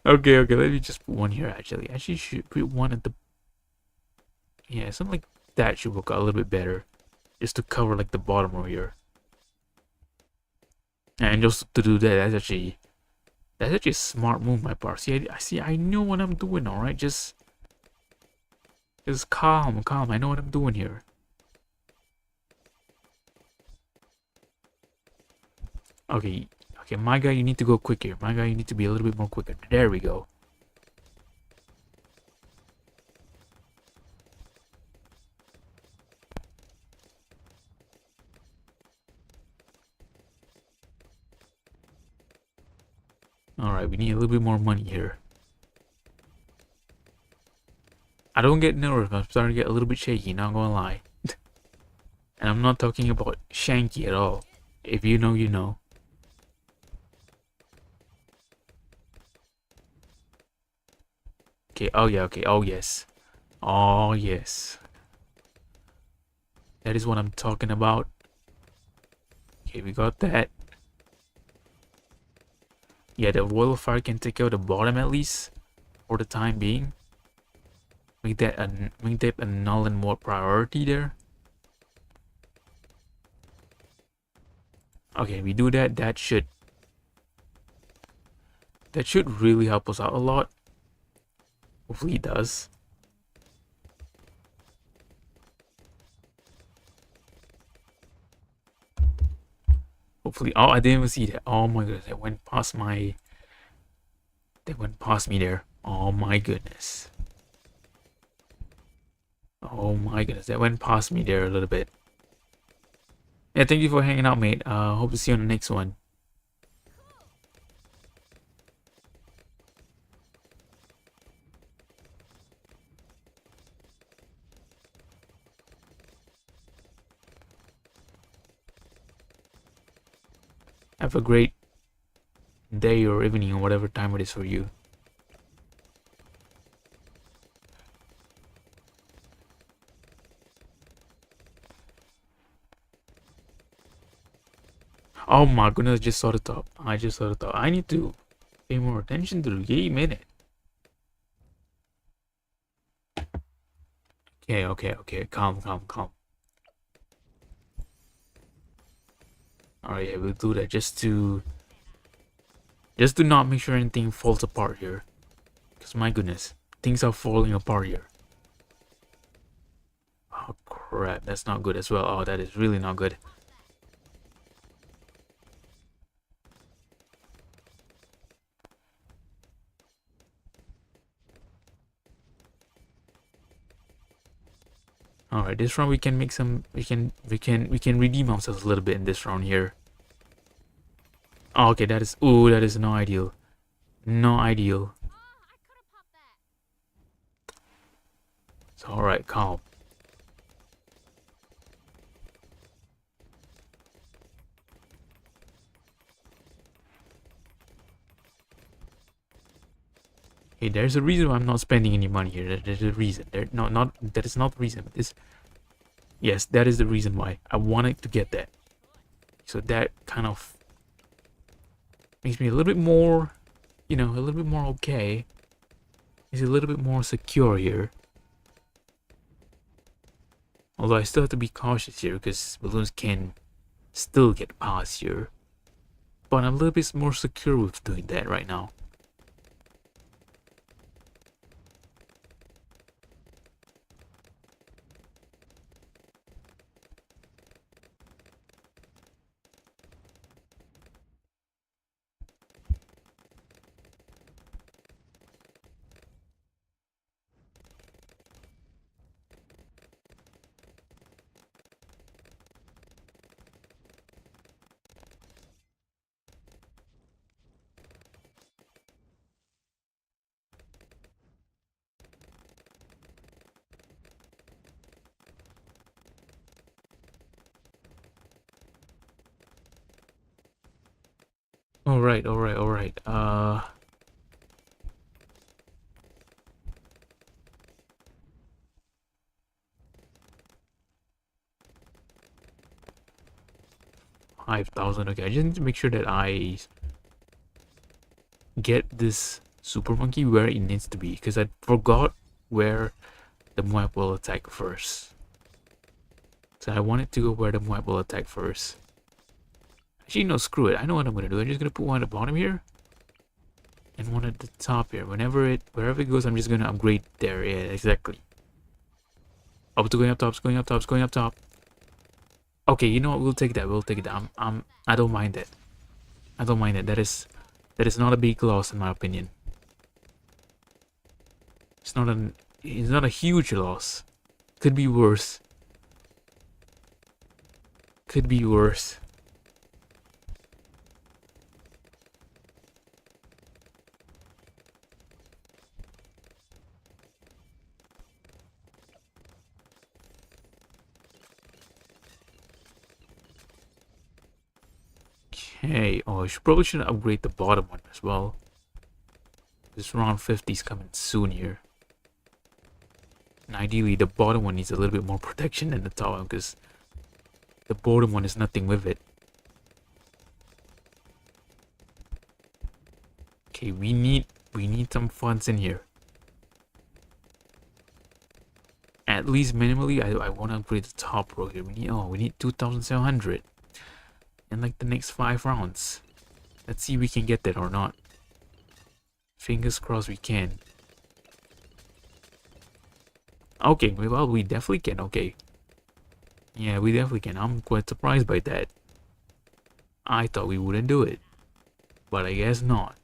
Okay, let me just put one here actually. Actually should put one at the, yeah, something like that should work out a little bit better. Just to cover like the bottom over here. And just to do that, that's actually a smart move my part. See, I know what I'm doing, alright? Just calm. I know what I'm doing here. Okay, my guy, you need to go quicker. My guy, you need to be a little bit more quicker. There we go. Alright, we need a little bit more money here. I don't get nervous, I'm starting to get a little bit shaky, not gonna lie. And I'm not talking about shanky at all. If you know, you know. Okay, oh yeah, okay, oh yes. Oh yes. That is what I'm talking about. Okay, we got that. Yeah, the wall of fire can take out the bottom at least. For the time being. Make that a null and more priority there. Okay, we do that. That should really help us out a lot. Hopefully it does. Hopefully. Oh, I didn't even see that. Oh my goodness, that went past my. That went past me there. Oh my goodness. Oh my goodness, that went past me there a little bit. Yeah, thank you for hanging out, mate. Hope to see you on the next one. Have a great day or evening or whatever time it is for you. Oh my goodness, I just saw the top. I just saw the top. I need to pay more attention to the game, innit? Okay. Calm. Alright, yeah, we'll do that just to not make sure anything falls apart here. Because my goodness, things are falling apart here. Oh crap, that's not good as well. Oh, that is really not good. Alright, this round we can make some we can redeem ourselves a little bit in this round here. Oh, okay, that is not ideal. Not ideal. So alright, calm. Hey, there's a reason why I'm not spending any money here. There's a reason. That is not the reason. Yes, that is the reason why I wanted to get that. So that kind of makes me a little bit more, a little bit more okay. It's a little bit more secure here. Although I still have to be cautious here because balloons can still get past here. But I'm a little bit more secure with doing that right now. Alright. 5,000. Okay, I just need to make sure that I get this super monkey where it needs to be because I forgot where the Moab will attack first. So I want it to go where the Moab will attack first. Actually, no, screw it. I know what I'm gonna do. I'm just gonna put one at the bottom here and one at the top here. Wherever it goes, I'm just gonna upgrade there. Yeah, exactly. Oh, it's going up top. It's going up top. It's going up top. Okay, you know what? We'll take that. We'll take that. I don't mind that. I don't mind that. That is not a big loss in my opinion. It's not a huge loss. Could be worse. Could be worse. Okay. Oh, I probably should upgrade the bottom one as well. This round 50 is coming soon here. And ideally, the bottom one needs a little bit more protection than the top one because the bottom one is nothing with it. Okay, we need some funds in here. At least minimally, I want to upgrade the top row here. We need 2,700 in like the next 5 rounds. Let's see if we can get that or not. Fingers crossed we can. Okay, well, we definitely can. Okay. Yeah, we definitely can. I'm quite surprised by that. I thought we wouldn't do it. But I guess not.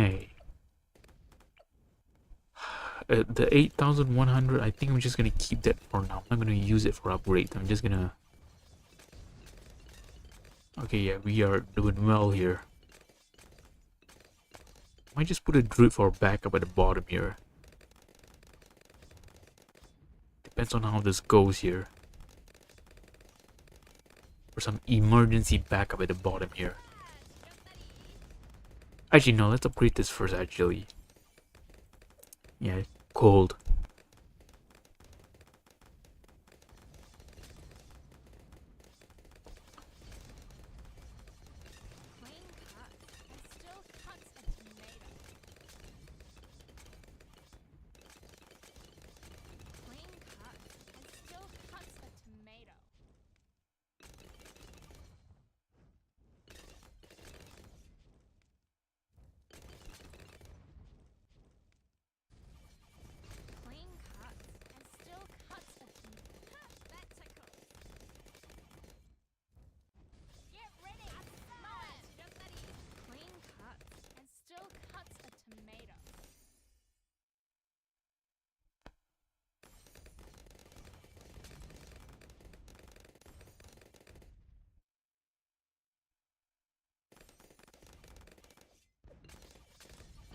Okay. The 8,100, I think I'm just gonna keep that for now. I'm not gonna use it for upgrade. I'm just gonna... Okay, yeah, we are doing well here. Might just put a druid for backup at the bottom here. Depends on how this goes here. For some emergency backup at the bottom here. Actually, no, let's upgrade this first, actually. Yeah, cold.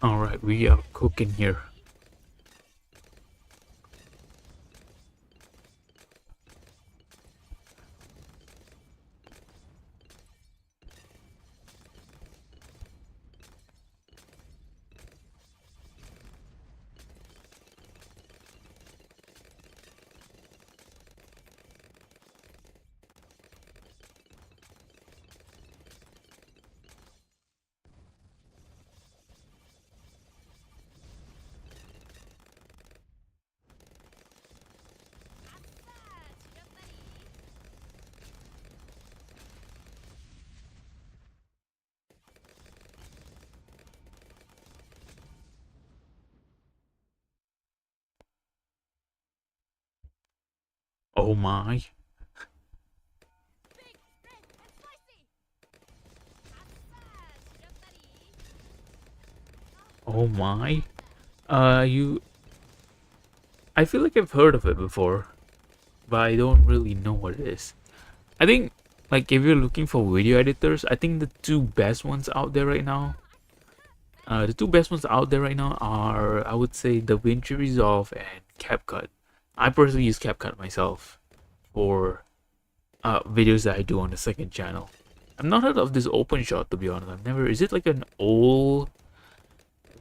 Alright, we are cooking here. Oh my. Oh my. I feel like I've heard of it before, but I don't really know what it is. I think, like, if you're looking for video editors, I think the two best ones out there right now, are, I would say, DaVinci Resolve and CapCut. I personally use CapCut myself for videos that I do on the second channel. I've not heard of this OpenShot, to be honest. I've never... Is it like an old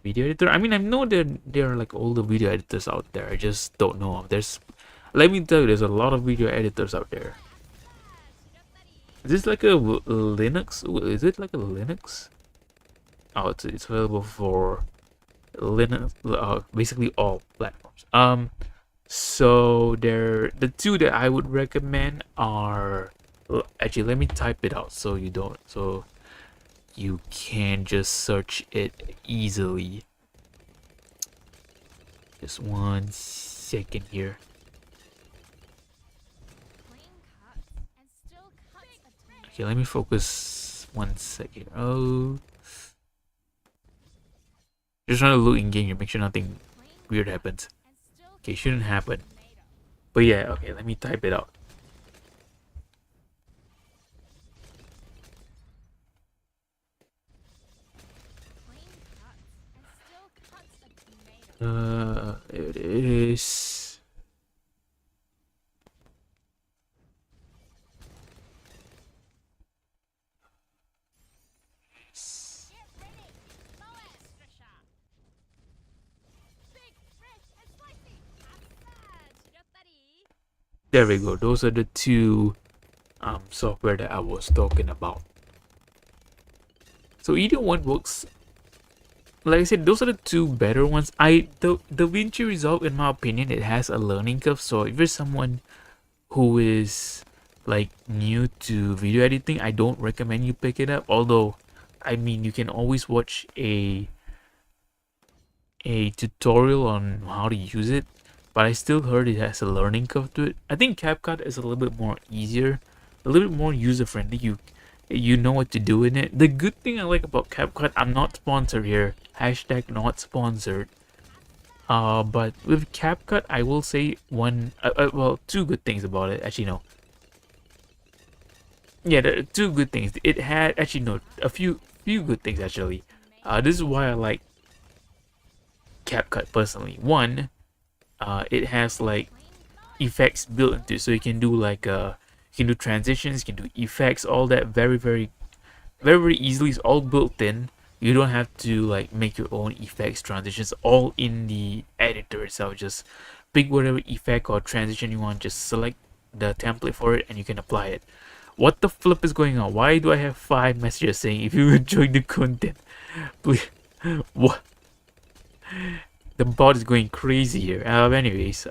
video editor? I mean, I know that there are like older video editors out there. I just don't know. Let me tell you, there's a lot of video editors out there. Is this like a Linux? Is it like a Linux? Oh, it's available for Linux, basically all platforms. So the two that I would recommend are... Actually, let me type it out so you can just search it easily. Just 1 second here. Okay, let me focus 1 second. Oh, just trying to look in game here, make sure nothing weird happens. Okay, shouldn't happen. But yeah, okay, let me type it out. There it is. There we go. Those are the two software that I was talking about. So either one works. Like I said, those are the two better ones. The DaVinci Resolve, in my opinion, it has a learning curve. So if you're someone who is like new to video editing, I don't recommend you pick it up. Although, I mean, you can always watch a tutorial on how to use it. But I still heard it has a learning curve to it. I think CapCut is a little bit more easier, a little bit more user friendly. you know what to do in it. The good thing I like about CapCut, I'm not sponsored here. Hashtag not sponsored. But with CapCut, I will say well, two good things about it. Actually, no. Yeah, there are two good things. It had actually no a few good things actually. This is why I like CapCut personally. One, it has like effects built into it, so you can do like you can do transitions, you can do effects, all that very easily. It's all built in. You don't have to like make your own effects transitions, all in the editor itself. Just pick whatever effect or transition you want, just select the template for it and you can apply it. What the flip is going on? Why do I have 5 messages saying if you enjoy the content, please? What? The bot is going crazy here. Anyways,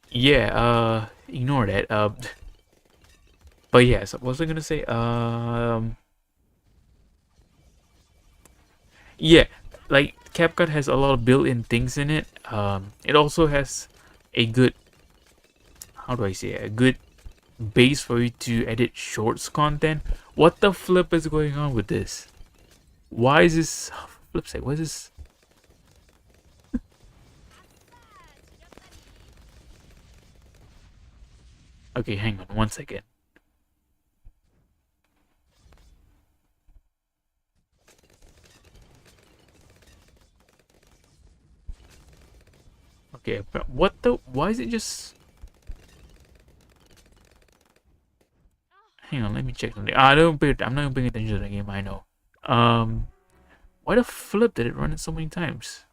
yeah, ignore that. But yes, what was I gonna say? Yeah, like CapCut has a lot of built-in things in it. It also has a good, how do I say it? A good base for you to edit shorts content. What the flip is going on with this? Why is this flip side? What is this? Okay, hang on 1 second. Okay, but what the? Why is it just? Hang on, let me check something. I don't pay. I'm not paying attention to the game. I know. Why the flip did it run it so many times?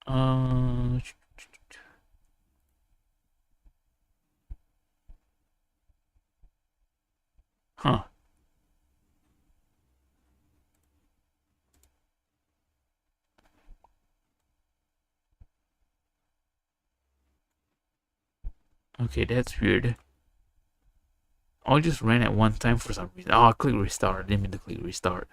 Uh, huh. Okay, that's weird. I just ran at one time for some reason. Oh, click restart. I didn't mean to click restart.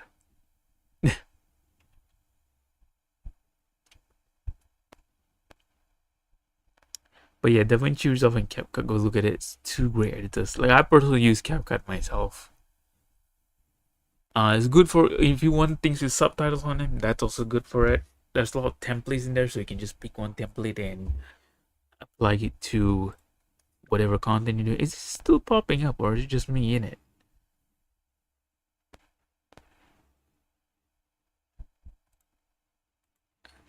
But yeah, definitely choose yourself in CapCut. Go look at it. It's two great editors. Like I personally use CapCut myself. It's good for if you want things with subtitles on them. That's also good for it. There's a lot of templates in there, so you can just pick one template and apply it to whatever content you do. Is it still popping up, or is it just me in it?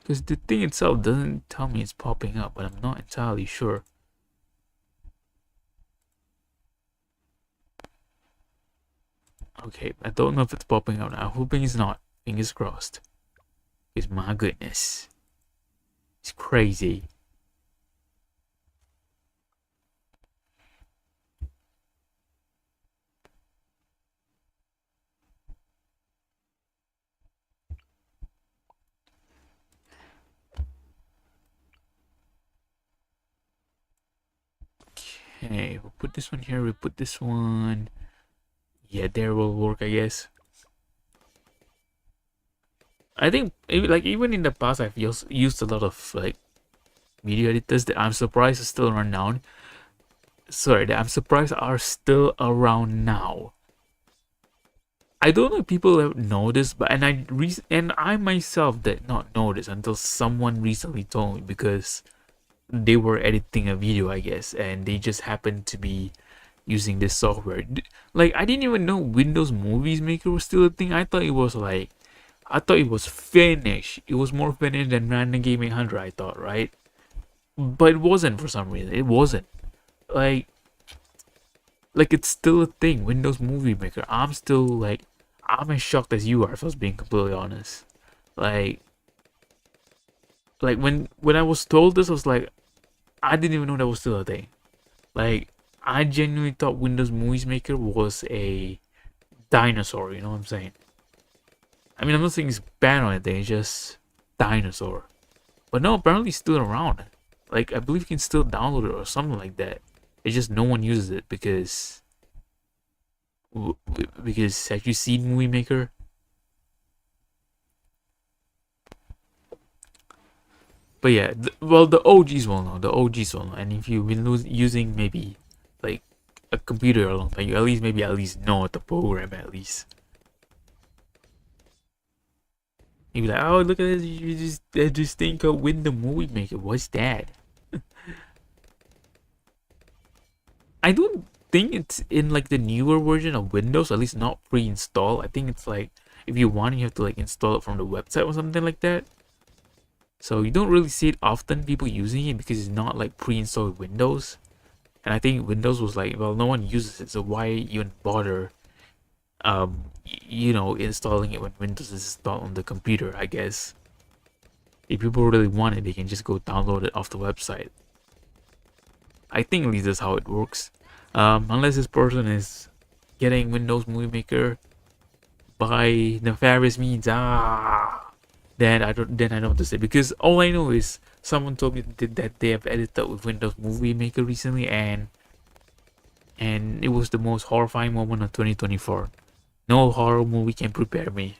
Because the thing itself doesn't tell me it's popping up, but I'm not entirely sure. Okay, I don't know if it's popping up now. I'm hoping it's not. Fingers crossed. Because my goodness. It's crazy. Okay, we'll put this one here. We'll put this one. Yeah, there will work, I guess. I think like even in the past, I've used a lot of like video editors that I'm surprised are still around now. Sorry, that I'm surprised are still around now. I don't know if people have noticed, but and I myself did not notice until someone recently told me, because they were editing a video, I guess, and they just happened to be using this software. Like I didn't even know Windows Movies Maker was still a thing. I thought it was finished. It was more finished than Random Gaming 100, I thought, right? But it wasn't for some reason. It wasn't. Like it's still a thing. Windows Movie Maker. I'm as shocked as you are, if I was being completely honest. Like when I was told this, I was like, I didn't even know that was still a thing. Like I genuinely thought Windows Movies Maker was a dinosaur. You know what I'm saying? I mean, I'm not saying it's bad or anything. It's just dinosaur. But no, apparently it's still around. Like I believe you can still download it or something like that. It's just no one uses it because have you seen Movie Maker? But yeah, well, the OGs will know. The OGs will know. And if you've been using maybe like a computer a long time, you maybe at least know the program at least. You'd be like, oh, look at this, you just this thing called Windows Movie Maker. What's that? I don't think it's in like the newer version of Windows, at least not pre-installed. I think it's like if you want, you have to like install it from the website or something like that. So you don't really see it often, people using it, because it's not like pre-installed Windows. And I think Windows was like, well, no one uses it, so why even bother installing it when Windows is installed on the computer, I guess. If people really want it, they can just go download it off the website. I think at least that's how it works. Unless this person is getting Windows Movie Maker by nefarious means, then I don't know what to say, because all I know is someone told me that they have edited with Windows Movie Maker recently, and it was the most horrifying moment of 2024. No horror movie can prepare me.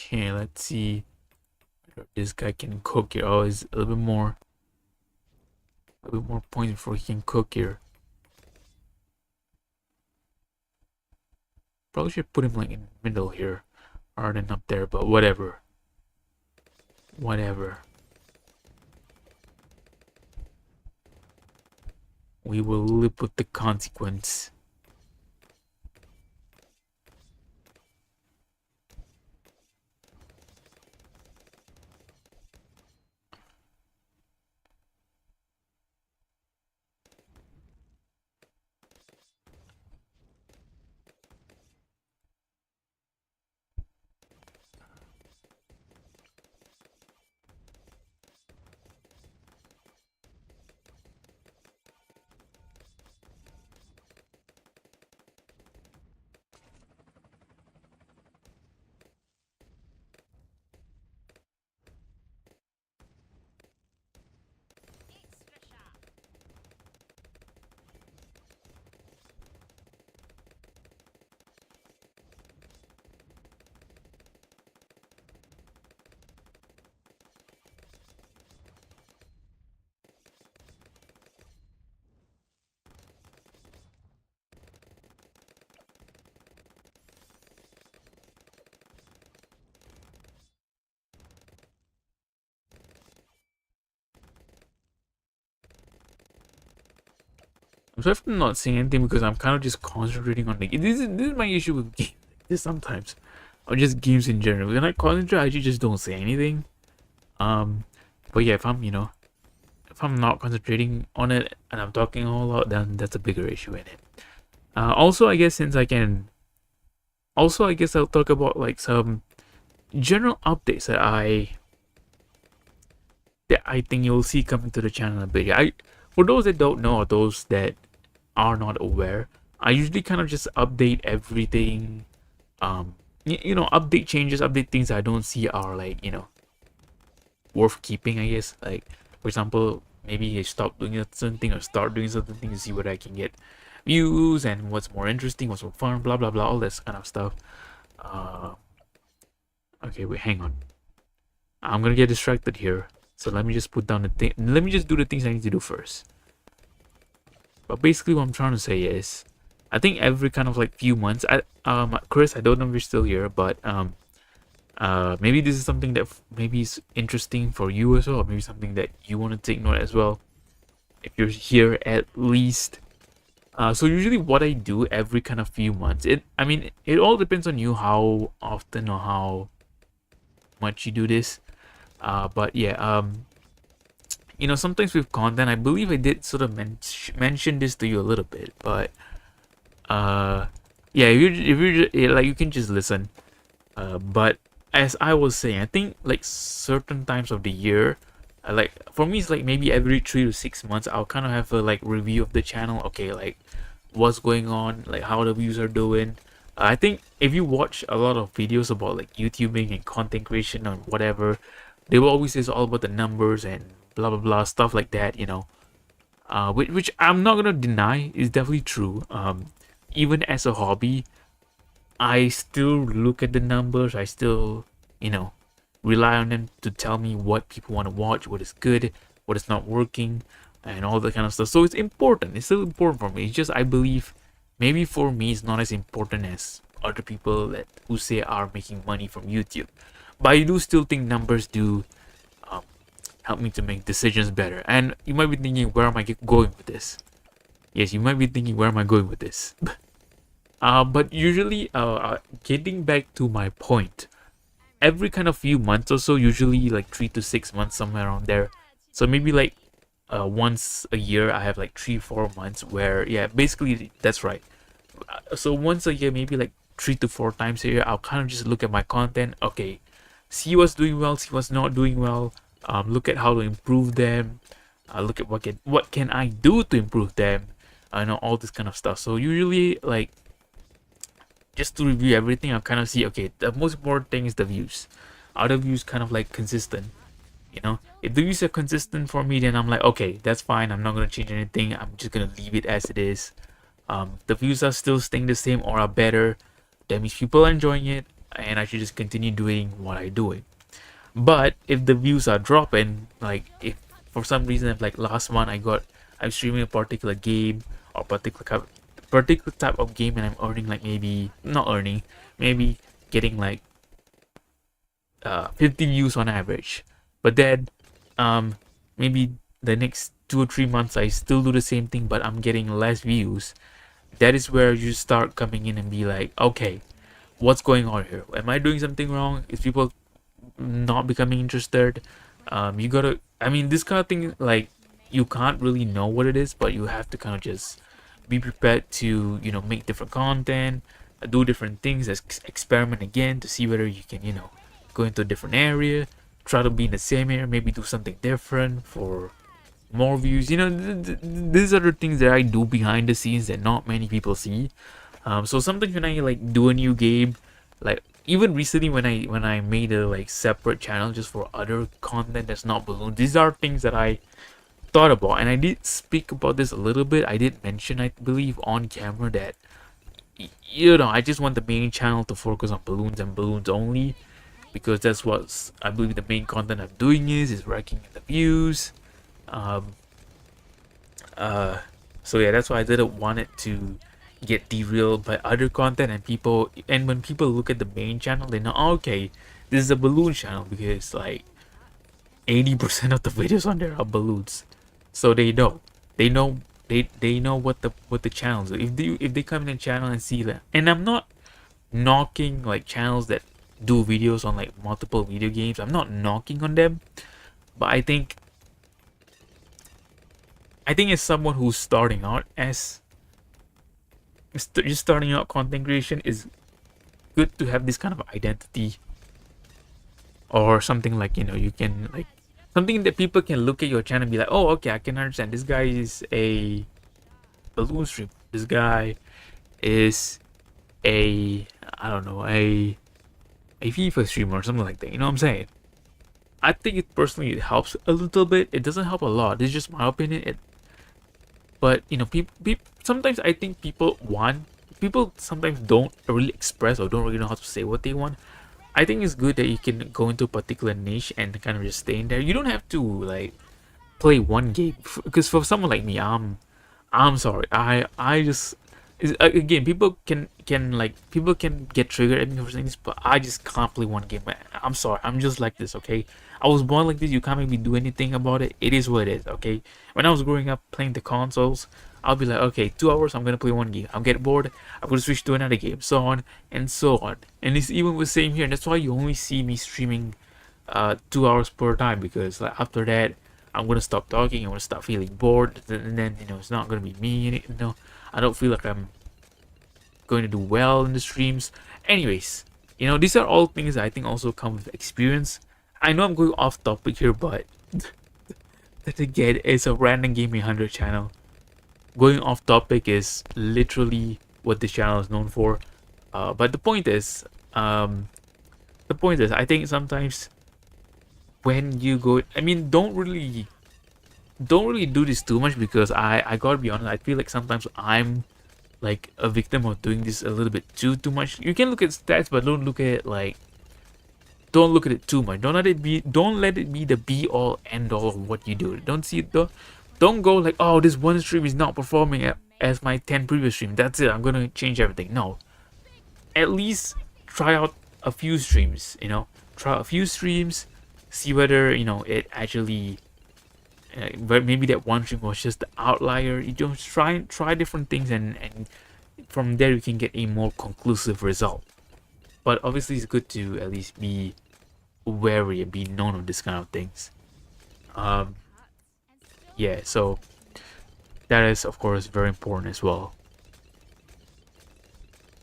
Okay, let's see if this guy can cook here. Oh, he's a little bit more points before he can cook here. Probably should put him like in the middle here rather than up there, but whatever. We will live with the consequence. I'm sorry if I'm not saying anything because I'm kind of just concentrating on the game. This is my issue with games like this sometimes, or just games in general. When I concentrate, I just don't say anything. But yeah, if I'm not concentrating on it and I'm talking a whole lot, then that's a bigger issue in it. Also, I guess I'll talk about like some general updates that I think you'll see coming to the channel a bit. For those that don't know, or those that are not aware, I usually kind of just update everything. Update changes, update things I don't see are like worth keeping, I guess. Like, for example, maybe I stop doing a certain thing or start doing certain thing to see whether I can get views and what's more interesting, what's more fun, blah blah blah, all this kind of stuff. Okay, wait, hang on. I'm gonna get distracted here, so let me just put down the thing. Let me just do the things I need to do first. But basically, what I'm trying to say is, I think every kind of like few months, Chris, I don't know if you're still here, but maybe this is something that maybe is interesting for you as well, or maybe something that you want to take note as well, if you're here at least. So usually what I do every kind of few months, it all depends on you how often or how much you do this. But yeah, sometimes with content, I believe I did sort of mention this to you a little bit, but yeah, like, you can just listen. But as I was saying, I think like certain times of the year, like for me, it's like maybe every 3 to 6 months, I'll kind of have a like review of the channel. Okay, like what's going on, like how the views are doing. I think if you watch a lot of videos about like YouTubing and content creation or whatever, they will always say it's all about the numbers and blah blah blah stuff like that. Which I'm not gonna deny is definitely true. Even as a hobby, I still look at the numbers. I still, rely on them to tell me what people want to watch, what is good, what is not working, and all that kind of stuff. So it's important. It's still important for me. It's just I believe maybe for me it's not as important as other people that who say are making money from YouTube. But I do still think numbers do um, help me to make decisions better. And you might be thinking, where am I going with this? Yes, you might be thinking, where am I going with this? But usually, getting back to my point, every kind of few months or so, usually like 3 to 6 months, somewhere around there. So maybe like once a year, I have like 3, 4 months where, yeah, basically that's right. So once a year, maybe like 3 to 4 times a year, I'll kind of just look at my content. Okay, see what's doing well, see what's not doing well. Look at how to improve them. Look at what can I do to improve them. I know all this kind of stuff. So usually, like, just to review everything, I'll kind of see, okay, the most important thing is the views. Are the views kind of like consistent? If the views are consistent for me, then I'm like, okay, that's fine. I'm not gonna change anything. I'm just gonna leave it as it is. The views are still staying the same or are better. That means people are enjoying it, and I should just continue doing what I'm doing. But if the views are dropping, like if for some reason, if like last month I'm streaming a particular game or particular type of game, and I'm earning like maybe not earning, maybe getting like 50 views on average. But then maybe the next 2 or 3 months I still do the same thing, but I'm getting less views. That is where you start coming in and be like, okay, what's going on here? Am I doing something wrong? Is people not becoming interested? You gotta, I mean, this kind of thing, like, you can't really know what it is, but you have to kind of just be prepared to, make different content, do different things, experiment again to see whether you can, go into a different area, try to be in the same area, maybe do something different for more views. These are the things that I do behind the scenes that not many people see. So sometimes when I like do a new game, like even recently when I made a like separate channel just for other content that's not balloon, these are things that I thought about, and I did speak about this a little bit. I did mention, I believe, on camera that I just want the main channel to focus on balloons and balloons only, because that's what I believe the main content I'm doing is ranking in the views. So yeah, that's why I didn't want it to get derailed by other content, and when people look at the main channel, they know, oh, okay, this is a balloon channel, because like 80% of the videos on there are balloons. So they know what the channels are. If they come in the channel and see that, and I'm not knocking like channels that do videos on like multiple video games, I'm not knocking on them, but I think as someone who's starting out just starting out content creation, is good to have this kind of identity, or something like, you can like something that people can look at your channel and be like, oh, okay, I can understand this guy is a balloon streamer, this guy is a, I don't know, a FIFA streamer or something like that. You know what I'm saying? I think it personally, it helps a little bit. It doesn't help a lot. This is just my opinion. But people sometimes I think people sometimes don't really express or don't really know how to say what they want. I think it's good that you can go into a particular niche and kind of just stay in there. You don't have to like play one game, because for someone like me, I'm sorry, I just again, people can get triggered at me for things, but I just can't play one game. I'm sorry, I'm just like this, okay? I was born like this. You can't make me do anything about it. It is what it is, okay? When I was growing up playing the consoles, I'll be like, okay, 2 hours, I'm gonna play one game. I'll get bored, I'm gonna switch to another game, so on and so on. And it's even the same here. And that's why you only see me streaming 2 hours per time, because like after that, I'm gonna stop talking. I'm gonna start feeling bored, and then it's not gonna be me. I don't feel like I'm going to do well in the streams. Anyways, you know, these are all things that I think also come with experience. I know I'm going off topic here, but that again is a random gaming 100 channel. Going off topic is literally what this channel is known for. But the point is, I think sometimes when you go, I mean, don't really do this too much, because I gotta be honest, I feel like sometimes I'm like a victim of doing this a little bit too much. You can look at stats, but don't look at it too much. Don't let it be the be all end all of what you do. Don't go like, oh, this one stream is not performing as my 10 previous stream, that's it, I'm gonna change everything. No, at least try out a few streams, you know, see whether, you know, it actually but maybe that one stream was just the outlier. You just try different things, and from there you can get a more conclusive result. But obviously it's good to at least be wary and be known of this kind of things. Yeah, so that is of course very important as well.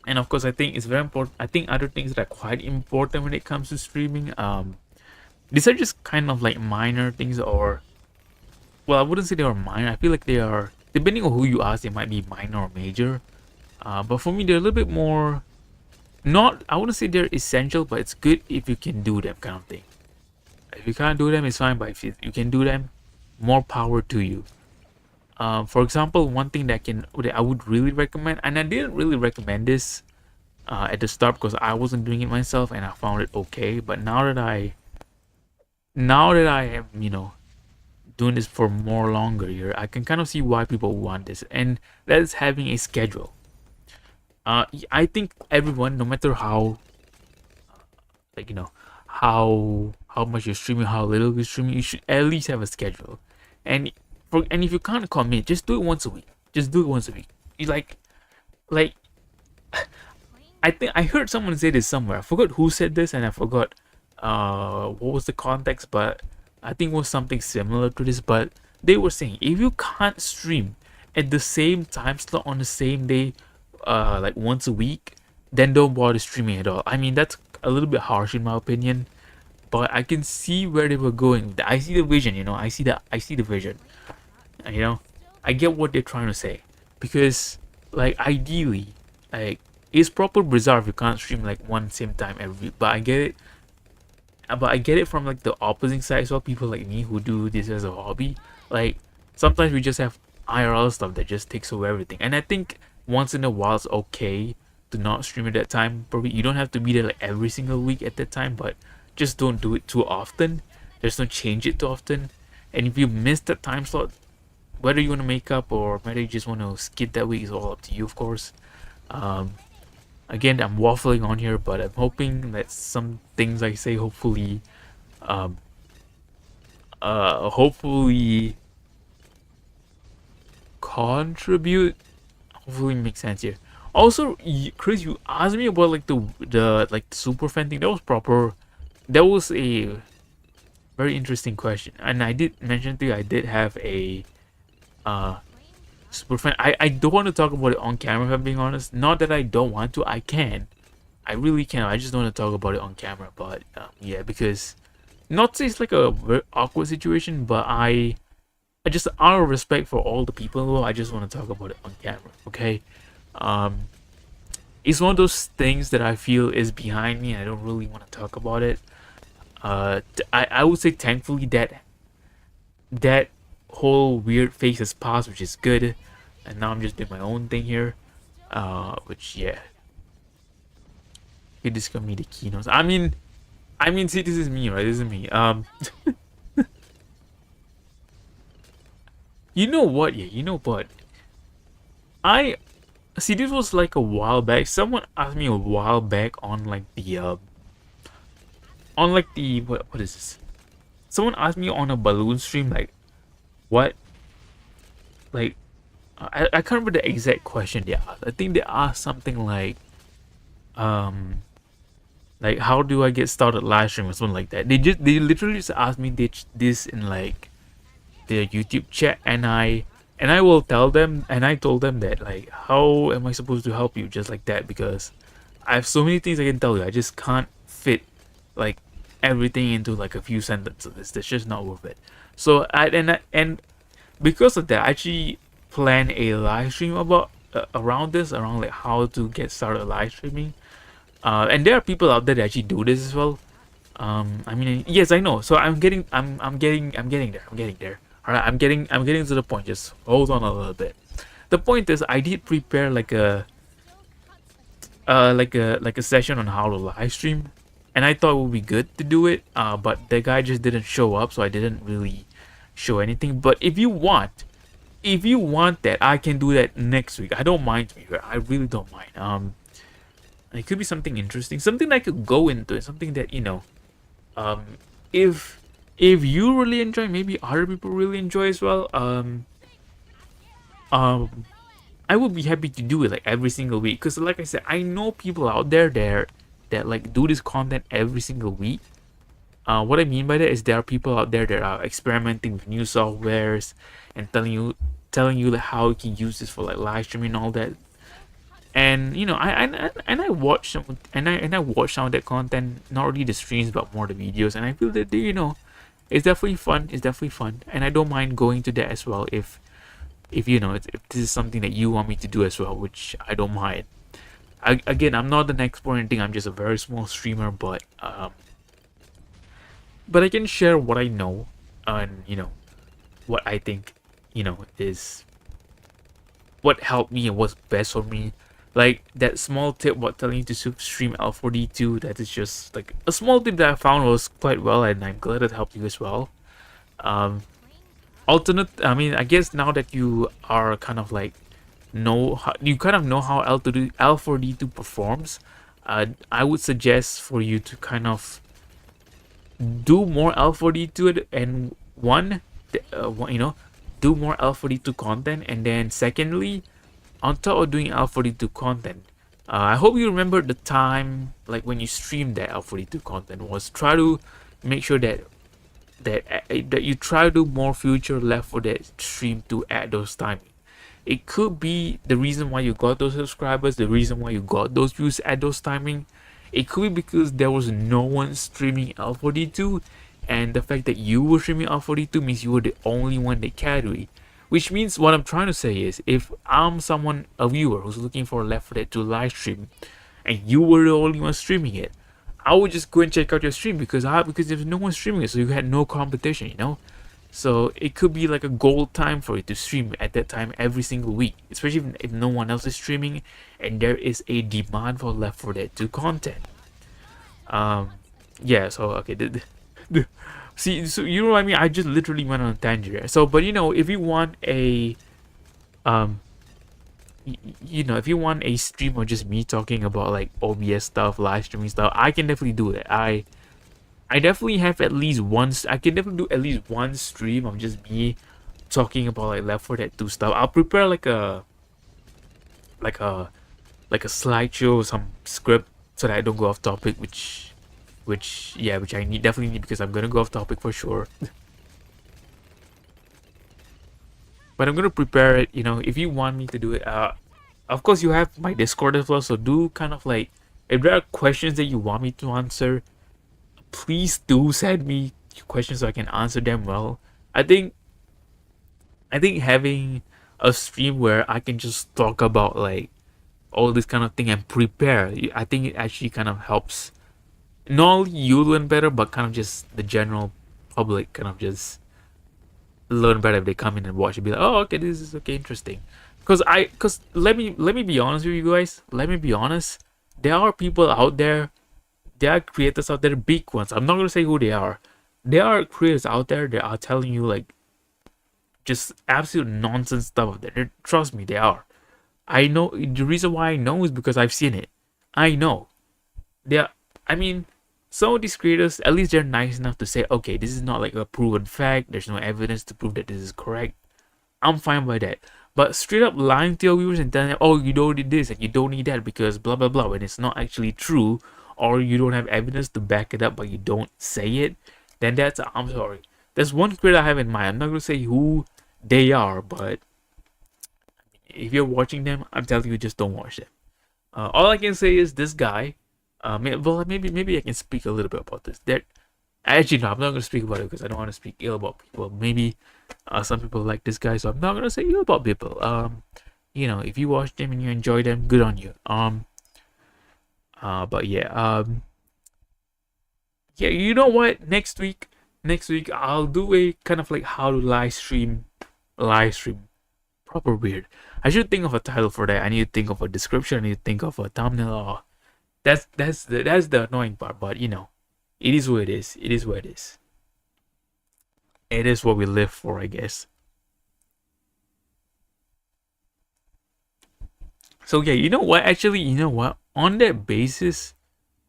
And of course I think it's very important, I think other things that are quite important when it comes to streaming, these are just kind of like minor things, or well, I wouldn't say they are minor. I feel like they are, depending on who you ask, they might be minor or major. But for me, they're a little bit more, not, I wouldn't say they're essential, but it's good if you can do them, kind of thing. If you can't do them, it's fine, but if you can do them, more power to you. For example, one thing that I would really recommend, and I didn't really recommend this at the start because I wasn't doing it myself and I found it okay. But now that I am, you know, doing this for more longer here, I can kind of see why people want this, and that is having a schedule. I think everyone, no matter how, like, you know, how much you're streaming, how little you're streaming, you should at least have a schedule. And if you can't commit, just do it once a week. Just do it once a week. You like I think I heard someone say this somewhere. I forgot who said this, and I forgot what was the context, but I think it was something similar to this. But they were saying, if you can't stream at the same time slot on the same day, like once a week, then don't bother streaming at all. I mean, that's a little bit harsh in my opinion, but I can see where they were going. I see the vision, you know. I see the vision. You know, I get what they're trying to say, because like ideally, like, it's proper bizarre if you can't stream like one same time every week. But I get it. But I get it from like the opposite side as well. People like me who do this as a hobby, like sometimes we just have IRL stuff that just takes away everything. And I think once in a while it's okay to not stream at that time. Probably you don't have to be there like every single week at that time, but just don't do it too often. Just don't change it too often. And if you miss that time slot, whether you want to make up or whether you just want to skip that week is all up to you, of course. Again, I'm waffling on here, but I'm hoping that some things I say hopefully contribute, hopefully make sense here. Also, Chris, you asked me about like the super fan thing. That was proper. That was a very interesting question, and I did mention to you I did have a super fan. I don't want to talk about it on camera, if I'm being honest. Not that I don't want to, I can. I really can. I just don't want to talk about it on camera. But yeah, because not to say it's like a very awkward situation, but I just, out of respect for all the people in the world, I just want to talk about it on camera. Okay, it's one of those things that I feel is behind me, and I don't really want to talk about it. I would say thankfully that whole weird phase has passed, which is good, and now I'm just doing my own thing here, which, yeah, you just got me the keynotes. I mean see, this is me, right? This is me. You know what? Yeah, you know what? I see, this was like a while back. Someone asked me a while back on like the what is this? Someone asked me on a balloon stream, like, what? Like, I can't remember the exact question they asked. I think they asked something like how do I get started live stream or something like that. They literally just asked me this in like their YouTube chat, and I And I will tell them, and I told them that, like, how am I supposed to help you just like that? Because I have so many things I can tell you. I just can't fit like everything into like a few sentences. That's just not worth it. So and because of that, I actually plan a live stream about around this, around like how to get started live streaming. And there are people out there that actually do this as well. I mean, yes, I know. So I'm getting there. I'm getting there. All right, I'm getting to the point. Just hold on a little bit. The point is, I did prepare like a session on how to live stream, and I thought it would be good to do it. But the guy just didn't show up, so I didn't really show anything. But if you want that, I can do that next week. I don't mind, to be fair. I really don't mind. It could be something interesting, something I could go into, something that um, if you really enjoy, maybe other people really enjoy as well. Um, I would be happy to do it like every single week, because like I said, I know people out there that like do this content every single week. What I mean by that is there are people out there that are experimenting with new softwares and telling you like how you can use this for like live streaming and all that. And I watch some and I watch some of that content, not really the streams but more the videos, and I feel that it's definitely fun. It's definitely fun, and I don't mind going to that as well if if this is something that you want me to do as well, which I don't mind. Again, I'm not an expert or anything. I'm just a very small streamer, but I can share what I know, and what I think is what helped me and what's best for me. Like that small tip about telling you to stream L4D2, that is just like a small tip that I found was quite well, and I'm glad it helped you as well. Um, I mean, I guess now that you are kind of like you kind of know how L4D2 performs, I would suggest for you to kind of do more L4D2 and do more L4D2 content, and then secondly, on top of doing L42 content, I hope you remember the time like when you streamed that L42 content was try to make sure that you try to do more future Left 4 Dead stream to add those timing. It could be the reason why you got those subscribers, the reason why you got those views at those timing. It could be because there was no one streaming L42, and the fact that you were streaming L42 means you were the only one that carried. Which means what I'm trying to say is, if I'm a viewer who's looking for Left 4 Dead 2 live stream, and you were the only one streaming it, I would just go and check out your stream because there's no one streaming it, so you had no competition. So it could be like a gold time for you to stream at that time every single week, especially if no one else is streaming and there is a demand for Left 4 Dead 2 content. Yeah. So okay. See, so you know what I mean? I just literally went on a tangent here. So, but if you want a, if you want a stream of just me talking about like OBS stuff, live streaming stuff, I can definitely do it. I definitely have at least once. I can definitely do at least one stream of just me talking about like Left 4 Dead 2 stuff. I'll prepare like a slideshow, some script, so that I don't go off topic, which I definitely need, because I'm gonna go off topic for sure. But I'm gonna prepare it. If you want me to do it, of course you have my Discord as well. So do kind of like, if there are questions that you want me to answer, please do send me questions so I can answer them well. I think having a stream where I can just talk about like all this kind of thing and prepare, I think it actually kind of helps. Not only you learn better, but kind of just the general public kind of just learn better if they come in and watch and be like, oh, okay, this is okay, interesting. Because let me be honest with you guys. Let me be honest. There are people out there. There are creators out there, big ones. I'm not gonna say who they are. There are creators out there that are telling you like just absolute nonsense stuff out there. Trust me, they are. I know the reason why I know is because I've seen it. I know. I mean, some of these creators, at least they're nice enough to say, okay, this is not like a proven fact. There's no evidence to prove that this is correct. I'm fine by that. But straight up lying to your viewers and telling them, oh, you don't need this and you don't need that because blah blah blah, when it's not actually true, or you don't have evidence to back it up but you don't say it, then I'm sorry. There's one creator I have in mind. I'm not gonna say who they are, but if you're watching them, I'm telling you, just don't watch them. All I can say is this guy. Well, maybe I can speak a little bit about this. That actually no, I'm not gonna speak about it because I don't want to speak ill about people. Maybe some people like this guy, so I'm not gonna say ill about people. If you watch them and you enjoy them, good on you. But yeah. Yeah, you know what? Next week I'll do a kind of like how to live stream. Proper weird. I should think of a title for that. I need to think of a description. I need to think of a thumbnail. That's the annoying part. But it is what it is. It is what it is. It is what we live for, I guess. So yeah, you know what? Actually, you know what? On that basis,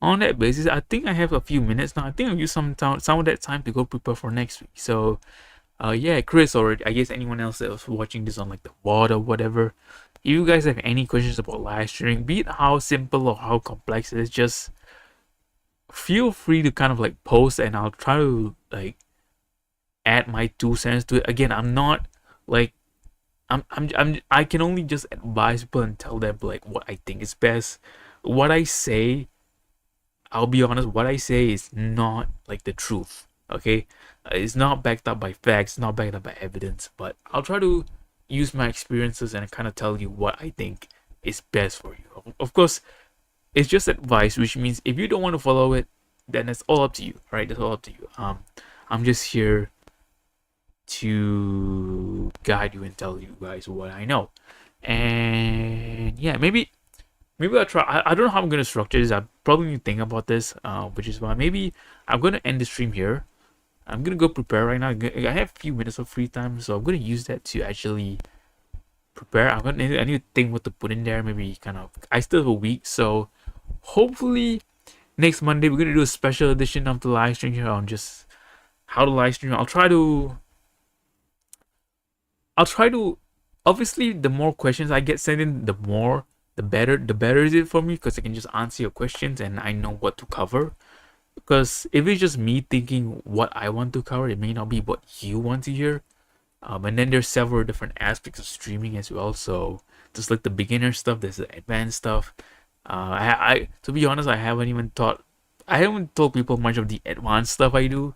I think I have a few minutes now. I think I'll use some of that time to go prepare for next week. So, yeah, Chris, or I guess anyone else that was watching this on like the VOD or whatever, if you guys have any questions about live streaming, be it how simple or how complex it is, just feel free to kind of like post, and I'll try to like add my 2 cents to it. Again, I'm not like I can only just advise people and tell them like what I think is best. What I say, I'll be honest, what I say is not like the truth. Okay, it's not backed up by facts, not backed up by evidence. But I'll try to use my experiences and kind of tell you what I think is best for you. Of course, it's just advice, which means if you don't want to follow it, then it's all up to you. Right? It's all up to you. I'm just here to guide you and tell you guys what I know. And yeah, maybe I'll try. I don't know how I'm gonna structure this. I probably need to think about this, which is why maybe I'm gonna end the stream here. I'm gonna go prepare right now. I have a few minutes of free time, so I'm gonna use that to actually prepare. I need to think what to put in there. Maybe kind of. I still have a week, so hopefully next Monday we're gonna do a special edition of the live stream here on just how to live stream. I'll try to. Obviously, the more questions I get sent in, the better is it for me, because I can just answer your questions and I know what to cover. Because if it's just me thinking what I want to cover, it may not be what you want to hear. And then there's several different aspects of streaming as well. So just like the beginner stuff, there's the advanced stuff. I to be honest, I haven't told people much of the advanced stuff I do.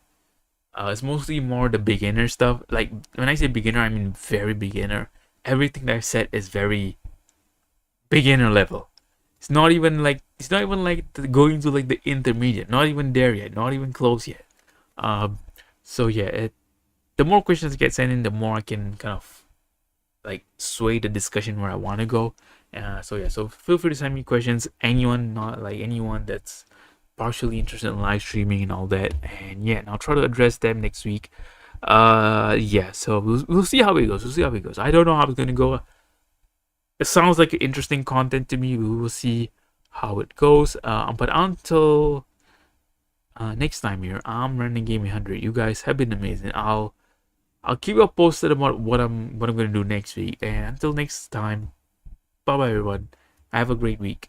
It's mostly more the beginner stuff. Like when I say beginner, I mean very beginner. Everything that I've said is very beginner level. It's not even like going to like the intermediate. Not even there yet. Not even close yet. So yeah, the more questions get sent in, the more I can kind of like sway the discussion where I want to go. So feel free to send me questions. Anyone that's partially interested in live streaming and all that. And yeah, and I'll try to address them next week. Yeah. So we'll see how it goes. I don't know how it's gonna go. It sounds like interesting content to me. We will see how it goes. But until next time here, I'm Running Game 100. You guys have been amazing. I'll keep you posted about what I'm gonna do next week. And until next time, bye bye everyone. Have a great week.